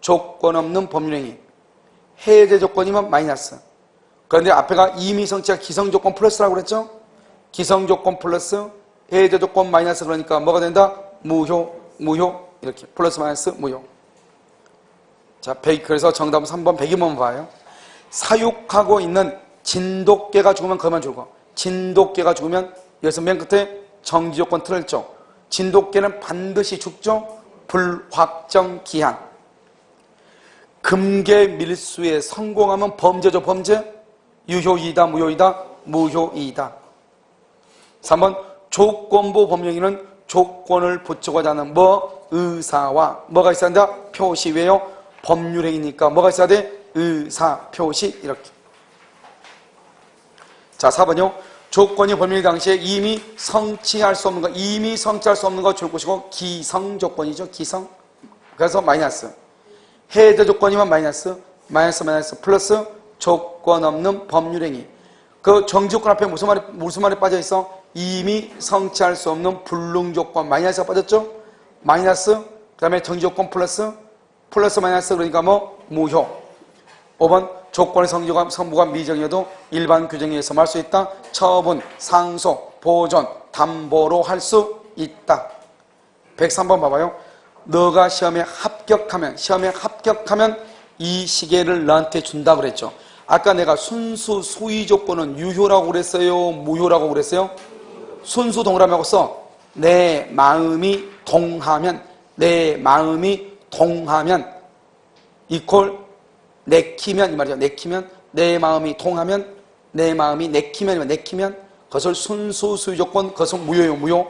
조건 없는 법률행위. 해제 조건이면 마이너스. 그런데 앞에가 이미 성취가 기성조건 플러스라고 그랬죠? 기성조건 플러스 해제 조건 마이너스 그러니까 뭐가 된다? 무효 이렇게 플러스 마이너스 무효. 자, 그래서 정답은 3번 102번 봐요. 사육하고 있는 진돗개가 죽으면 그만 죽어. 진돗개가 죽으면 여기서 맨 끝에 정지조건 틀었죠. 진돗개는 반드시 죽죠. 불확정 기한. 금계 밀수에 성공하면 범죄죠. 범죄. 유효이다 무효이다 무효이다. 3번 조건부 법령에는 조건을 붙이고자 하는 의사와 뭐가 있어야 한다? 표시 외요. 법률행위니까 뭐가 있어야 돼? 의사, 표시 이렇게. 자, 4번요. 조건이 법률 당시에 이미 성취할 수 없는 거 줄 것이고 기성조건이죠. 기성. 그래서 마이너스. 해제 조건이면 마이너스 플러스 조건 없는 법률행위. 그 정지조건 앞에 무슨 말이 빠져 있어? 이미 성취할 수 없는 불능조건 마이너스가 빠졌죠? 마이너스 그 다음에 정지조건 플러스 마이너스 그러니까 무효. 5번 조건의 성부가 미정이어도 일반 규정에 의해서 말 수 있다. 처분, 상소, 보존, 담보로 할 수 있다. 103번 봐봐요. 너가 시험에 합격하면 이 시계를 너한테 준다 그랬죠. 아까 내가 순수 소위 조건은 유효라고 그랬어요? 무효라고 그랬어요? 순수 동그라미하고 써. 내 마음이 동하면 이퀄 내키면 이 말이죠. 내키면 내 마음이 동하면 내키면 그것을 순수 소위 조건 그것은 무효예요. 무효.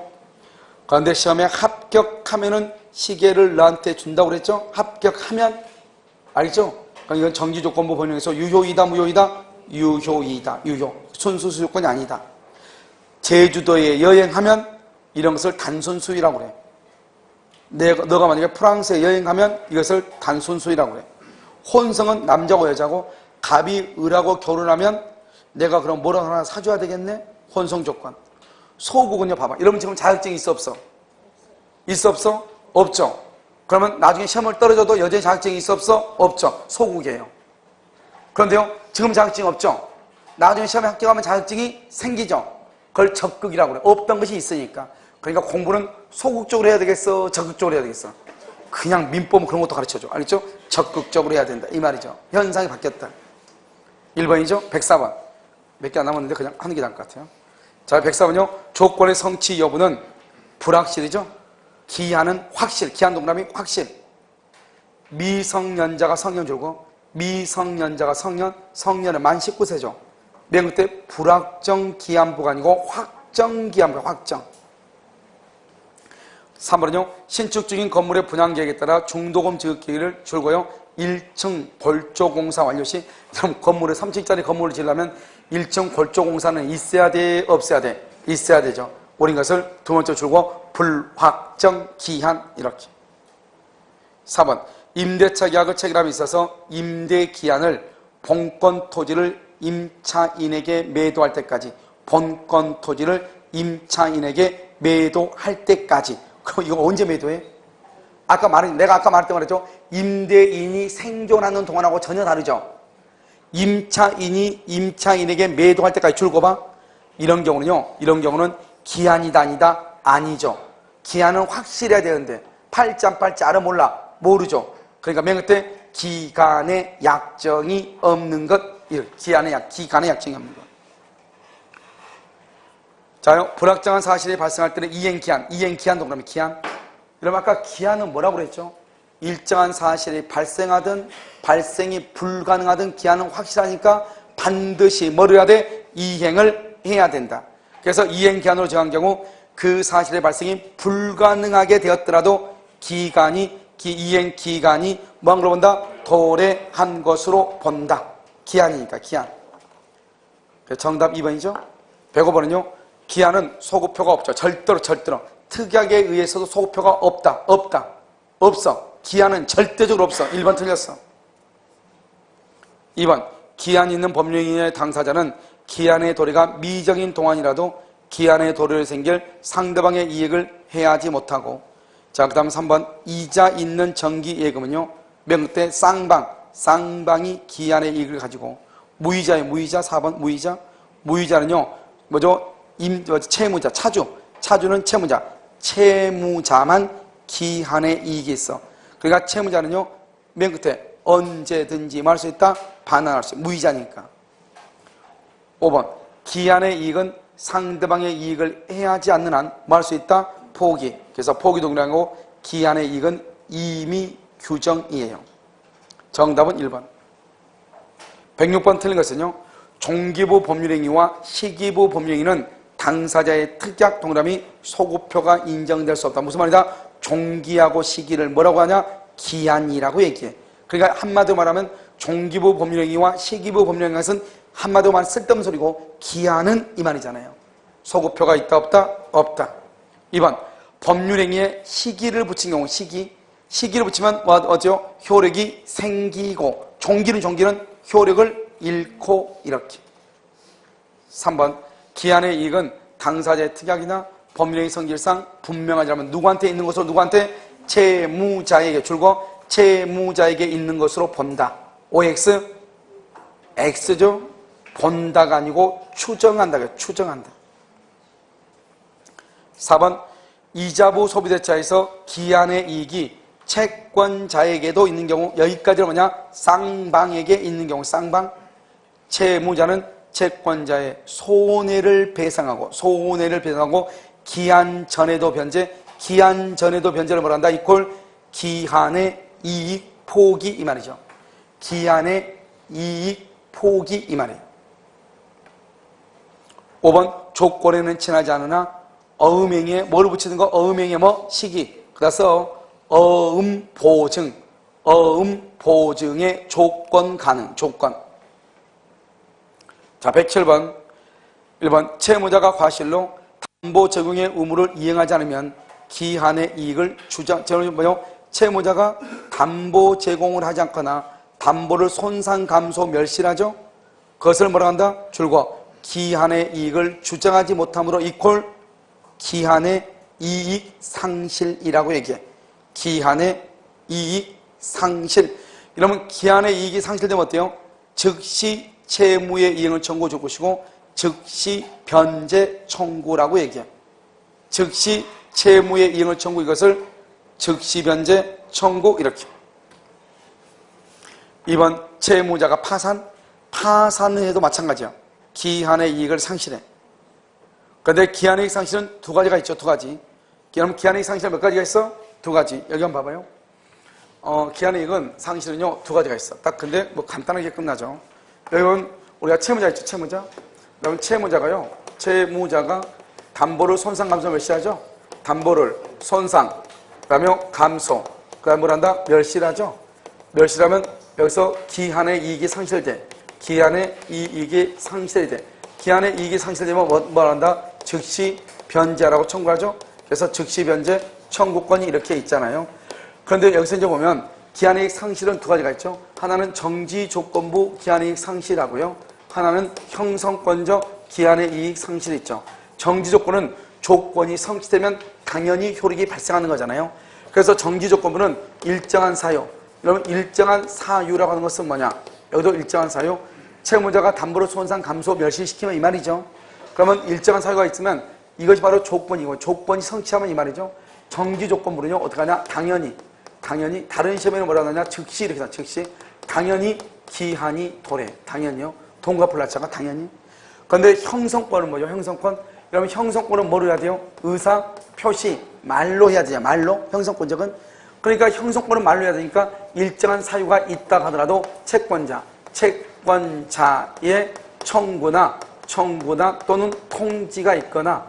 그런데 시험에 합격하면은 시계를 너한테 준다고 그랬죠? 합격하면 알겠죠? 그러니까 이건 정지조건부 법령에서 유효이다 무효이다? 유효이다. 유효. 순수 소위 조건이 아니다. 제주도에 여행하면 이런 것을 단순수위라고 그래. 너가 만약에 프랑스에 여행하면 이것을 단순수위라고 그래. 혼성은 남자고 여자고 갑이 을하고 결혼하면 내가 그럼 뭐라고 하나 사줘야 되겠네? 혼성조건. 소국은요 봐봐. 여러분 지금 자격증이 있어 없어? 있어 없어? 없죠. 그러면 나중에 시험을 떨어져도 여전히 자격증이 있어 없어? 없죠. 소국이에요. 그런데요 지금 자격증이 없죠. 나중에 시험에 합격하면 자격증이 생기죠. 그걸 적극이라고 그래. 없던 것이 있으니까. 그러니까 공부는 소극적으로 해야 되겠어? 적극적으로 해야 되겠어? 그냥 민법은 그런 것도 가르쳐줘. 알겠죠? 적극적으로 해야 된다. 이 말이죠. 현상이 바뀌었다. 1번이죠? 104번. 몇 개 안 남았는데 그냥 하는 게 나을 것 같아요. 자, 104번요. 조건의 성취 여부는 불확실이죠? 기한은 확실. 기한 동그라미 확실. 미성년자가 성년 줄고 미성년자가 성년은 만 19세죠. 맨 끝에 불확정 기한부가 아니고 확정 기한부가 확정. 3번은요. 신축 중인 건물의 분양 계획에 따라 중도금 지급 기일을 줄고요. 1층 골조 공사 완료 시 그럼 건물을 3층짜리 건물을 지으려면 1층 골조 공사는 있어야 돼? 없어야 돼? 있어야 되죠. 옳은 것을 두 번째 줄고 불확정 기한 이렇게. 4번 임대차 계약을 체결함에 있어서 임대 기한을 본권 토지를 임차인에게 매도할 때까지 본권 토지를 임차인에게 매도할 때까지. 그럼 이거 언제 매도해? 내가 아까 말했던 말했죠. 임대인이 생존하는 동안하고 전혀 다르죠. 임차인이 임차인에게 매도할 때까지 줄고 봐. 이런 경우는 기한이다 아니다? 아니죠. 기한은 확실해야 되는데 팔지 안 팔지 알아 몰라? 모르죠. 그러니까 맨 끝에 기간의 약정이 없는 것. 기간의 약정이 없는 것. 자요, 불확정한 사실이 발생할 때는 이행기한 동그라미 기한. 그럼 아까 기한은 뭐라고 그랬죠? 일정한 사실이 발생하든 발생이 불가능하든 기한은 확실하니까 반드시 뭐를 해야 돼? 이행을 해야 된다. 그래서 이행기한으로 정한 경우 그 사실의 발생이 불가능하게 되었더라도 이행기간이 뭐한 걸로 본다? 도래한 것으로 본다. 기한이니까 기한. 정답 2번이죠. 105번은요. 기한은 소급표가 없죠. 절대로. 특약에 의해서도 소급표가 없어. 기한은 절대적으로 없어. 1번 틀렸어. 2번. 기한이 있는 법령의 당사자는 기한의 도래가 미정인 동안이라도 기한의 도래를 생길 상대방의 이익을 해하지 못하고. 자, 그 다음 3번. 이자 있는 정기예금은요. 명때 쌍방이 기한의 이익을 가지고. 무이자 4번 무이자는요. 뭐죠? 채무자, 차주는 채무자만 기한의 이익이 있어. 그러니까 채무자는요, 맨 끝에 언제든지 말 수 있다, 반환할 수 있다. 무이자니까. 5번, 기한의 이익은 상대방의 이익을 해하지 않는 한 말 수 있다, 포기. 그래서 포기 동일하고 기한의 이익은 임의 규정이에요. 정답은 1번. 106번 틀린 것은요, 종기부 법률행위와 시기부 법률행위는 당사자의 특약 동그라미 소급표가 인정될 수 없다. 무슨 말이다? 종기하고 시기를 뭐라고 하냐? 기한이라고 얘기해. 그러니까 한마디로 말하면 종기부 법률행위와 시기부 법률행위는 한마디로 말하면 쓸데없는 소리고 기한은 이 말이잖아요. 소급표가 있다 없다? 2번 법률행위에 시기를 붙인 경우 시기를 붙이면 뭐죠? 효력이 생기고 종기는 효력을 잃고 이렇게. 3번 기한의 이익은 당사자의 특약이나 법률행위 성질상 분명하지만 누구한테 있는 것으로 누구한테? 채무자에게 줄고 채무자에게 있는 것으로 본다. OX X죠? 본다가 아니고 추정한다. 4번 이자부 소비대차에서 기한의 이익이 채권자에게도 있는 경우 여기까지는 뭐냐? 쌍방에게 있는 경우 쌍방. 채무자는 채권자의 손해를 배상하고 기한 전에도 변제를 뭐라 한다? 이퀄 기한의 이익 포기 이 말이죠. 기한의 이익 포기 이 말이에요. 5번 조건에는 친하지 않으나 어음행위에 뭐를 붙이는 거? 어음행위에 뭐? 시기. 그래서 어음보증의 조건 가능. 자, 107번. 1번 채무자가 과실로 담보 제공의 의무를 이행하지 않으면 기한의 이익을 채무자가 담보 제공을 하지 않거나 담보를 손상 감소 멸실하죠. 그것을 뭐라 한다? 줄거 기한의 이익을 주장하지 못함으로 이퀄 기한의 이익 상실이라고 얘기해. 기한의 이익 상실. 이러면 기한의 이익이 상실되면 어때요? 즉시 채무의 이행을 청구해 줄 것이고 즉시 변제 청구라고 얘기해. 즉시 채무의 이행을 청구 이것을 즉시 변제 청구 이렇게. 2번 채무자가 파산을 해도 마찬가지야. 기한의 이익을 상실해. 그런데 기한의 이익 상실은 두 가지가 있죠. 그럼 기한의 이익 상실은 몇 가지가 있어? 두 가지. 여기 한번 봐봐요. 기한의 이익은 상실은요 두 가지가 있어. 딱 근데 뭐 간단하게 끝나죠. 여러분 우리가 채무자 있죠. 그럼 채무자가 담보를 손상 감소 멸실하죠. 담보를 손상, 그다음에 감소, 그다음에 뭘 한다? 멸실하죠. 멸실하면 여기서 기한의 이익이 상실돼. 기한의 이익이 상실되면 뭘 한다? 즉시 변제하라고 청구하죠. 그래서 즉시 변제 청구권이 이렇게 있잖아요. 그런데 여기서 이제 보면 기한의 이익 상실은 두 가지가 있죠. 하나는 정지 조건부 기한의 이익 상실하고요. 하나는 형성권적 기한의 이익 상실이 있죠. 정지 조건은 조건이 성취되면 당연히 효력이 발생하는 거잖아요. 그래서 정지 조건부는 일정한 사유. 여러분 일정한 사유라고 하는 것은 뭐냐? 여기도 일정한 사유. 채무자가 담보로 손상 감소 멸실시키면 이 말이죠. 그러면 일정한 사유가 있으면 이것이 바로 조건이고 조건이 성취하면 이 말이죠. 정지 조건부는요 어떻게 하냐? 당연히 다른 시험에는 뭐라고 하냐? 즉시 이렇게 다 즉시 당연히 기한이 도래. 당연히요. 동과 플라차가 당연히. 그런데 형성권은 뭐죠? 형성권 그러면 형성권은 뭐로 해야 돼요? 의사 표시 말로 해야 되냐? 말로 형성권적은. 그러니까 형성권은 말로 해야 되니까 일정한 사유가 있다 하더라도 채권자의 청구나 또는 통지가 있거나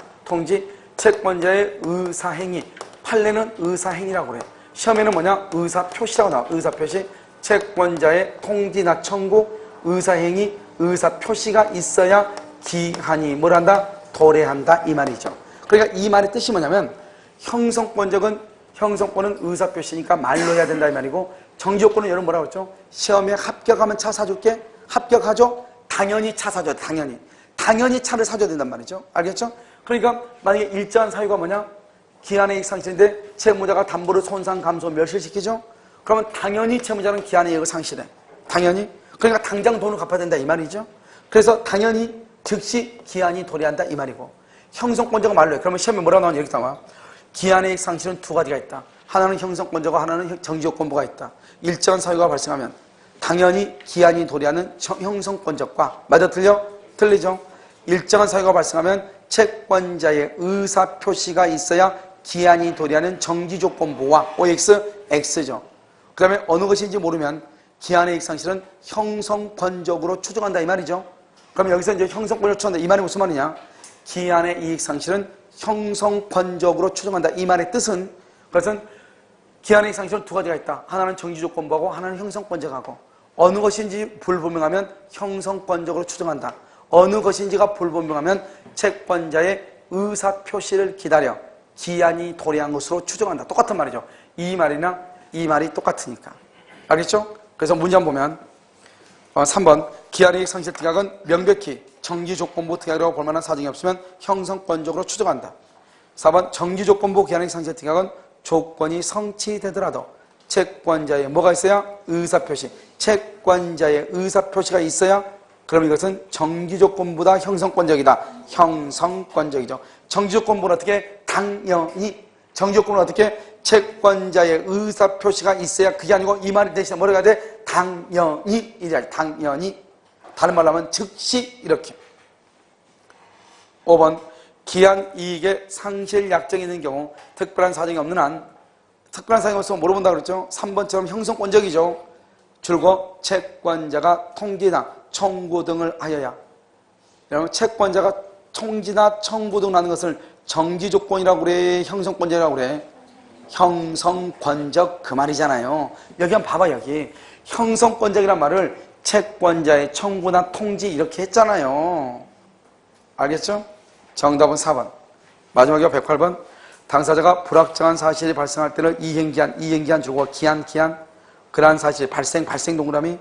채권자의 의사행위, 판례는 의사행위라고 그래요. 시험에는 뭐냐? 의사표시라고 나와. 의사표시. 채권자의 통지나 청구, 의사행위, 의사표시가 있어야 기한이 뭘 한다? 도래한다 이 말이죠. 그러니까 이 말의 뜻이 뭐냐면 형성권은 의사표시니까 말로 해야 된다 이 말이고, 정지조건은 여러분 뭐라고 했죠? 시험에 합격하면 차 사줄게? 합격하죠? 당연히 차 사줘야 돼. 당연히 차를 사줘야 된단 말이죠. 알겠죠? 그러니까 만약에 일정한 사유가 뭐냐? 기한의 이익 상실인데 채무자가 담보를 손상 감소 멸실시키죠? 그러면 당연히 채무자는 기한의 이익을 상실해. 당연히. 그러니까 당장 돈을 갚아야 된다 이 말이죠. 그래서 당연히 즉시 기한이 도래한다 이 말이고, 형성권자가 말로 해. 그러면 시험에 뭐라고 나오냐? 이렇게 나와. 기한의 이익 상실은 두 가지가 있다. 하나는 형성권자고 하나는 정지조건부가 있다. 일정한 사유가 발생하면 당연히 기한이 도래하는 형성권적과, 맞아 틀려? 틀리죠? 일정한 사유가 발생하면 채권자의 의사표시가 있어야 기한이 도래하는 정지조건부와 OX, X죠. 그 다음에 어느 것인지 모르면 기한의 이익 상실은 형성권적으로 추정한다 이 말이죠. 그럼 여기서 이제 형성권적으로 추정한다 이 말이 무슨 말이냐? 기한의 이익 상실은 형성권적으로 추정한다 이 말의 뜻은, 그것은 기한의 이익 상실은 두 가지가 있다. 하나는 정지조건부하고 하나는 형성권적하고, 어느 것인지 불분명하면 형성권적으로 추정한다. 어느 것인지가 불분명하면 채권자의 의사표시를 기다려 기한이 도래한 것으로 추정한다. 똑같은 말이죠. 이 말이나 이 말이 똑같으니까. 알겠죠? 그래서 문제 한번 보면 3번 기한의 이익 상실 특약은 명백히 정지조건부 특약이라고 볼 만한 사정이 없으면 형성권적으로 추정한다. 4번 정지조건부 기한의 이익 상실 특약은 조건이 성취되더라도 채권자의 뭐가 있어야? 의사표시. 채권자의 의사표시가 있어야, 그럼 이것은 정지조건보다 형성권적이다. 형성권적이죠. 정지조건부는 어떻게? 당연히. 정지조건은 어떻게? 채권자의 의사표시가 있어야, 그게 아니고 이 말이 대신에 뭐라고 해야 돼? 당연히 이래야지. 당연히. 다른 말로 하면 즉시 이렇게. 5번 기한 이익의 상실 약정이 있는 경우 특별한 사정이 없는 한, 특별한 사정이 없으면 뭐로 본다고 그랬죠? 3번처럼 형성권적이죠. 줄곧 채권자가 통지나 청구 등을 하여야. 여러분 채권자가 통지나 청구 등을 하는 것을 정지조건이라고 그래? 형성권적이라고 그래? 형성권적 그 말이잖아요. 여기 한번 봐봐. 여기 형성권적이란 말을 채권자의 청구나 통지 이렇게 했잖아요. 알겠죠? 정답은 4번. 마지막에 108번 당사자가 불확정한 사실이 발생할 때는 이행기한 줄과 기한 그러한 사실 발생 동그라미,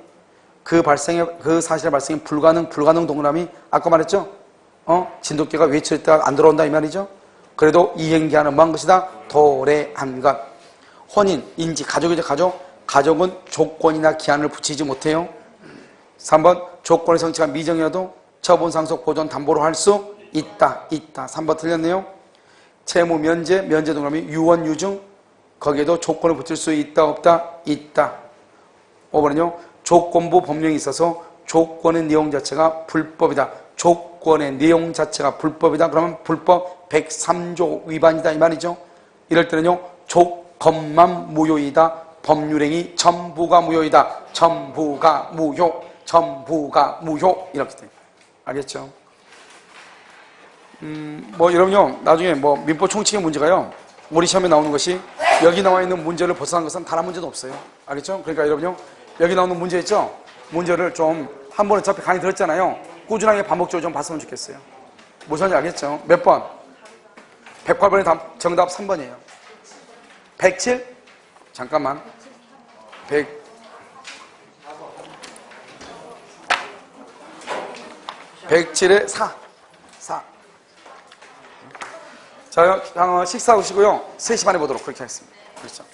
그 사실의 발생이 불가능 동그라미. 아까 말했죠? 진돗개가 외칠 때가 안 돌아온다 이 말이죠. 그래도 이행기한은 뭐한 것이다? 도래한 것. 혼인, 인지, 가족이죠. 가족은 조건이나 기한을 붙이지 못해요. 3번 조건의 성취가 미정이어도 처분 상속 보존 담보로 할 수 있다. 3번 틀렸네요. 채무 면제 동그라미, 유언 유증, 거기에도 조건을 붙일 수 있다 없다? 있다. 5번은요 조건부 법령이 있어서 조건의 내용 자체가 불법이다. 조건의 내용 자체가 불법이다. 그러면 불법 103조 위반이다 이 말이죠. 이럴 때는요 조건만 무효이다. 법률행위 전부가 무효이다. 전부가 무효 이렇게 돼요. 알겠죠? 여러분요 나중에 민법 총칙의 문제가요 우리 시험에 나오는 것이 여기 나와 있는 문제를 벗어난 것은 단 한 문제도 없어요. 알겠죠? 그러니까 여러분요 여기 나오는 문제 있죠? 문제를 좀 한 번에 어차피 강의 들었잖아요. 꾸준하게 반복적으로 좀 봤으면 좋겠어요. 무슨 말인지 알겠죠? 몇 번? 108번의 정답 3번이에요. 107? 잠깐만. 107에 4. 자, 식사하시고요. 3시 반에 보도록 그렇게 하겠습니다. 그렇죠.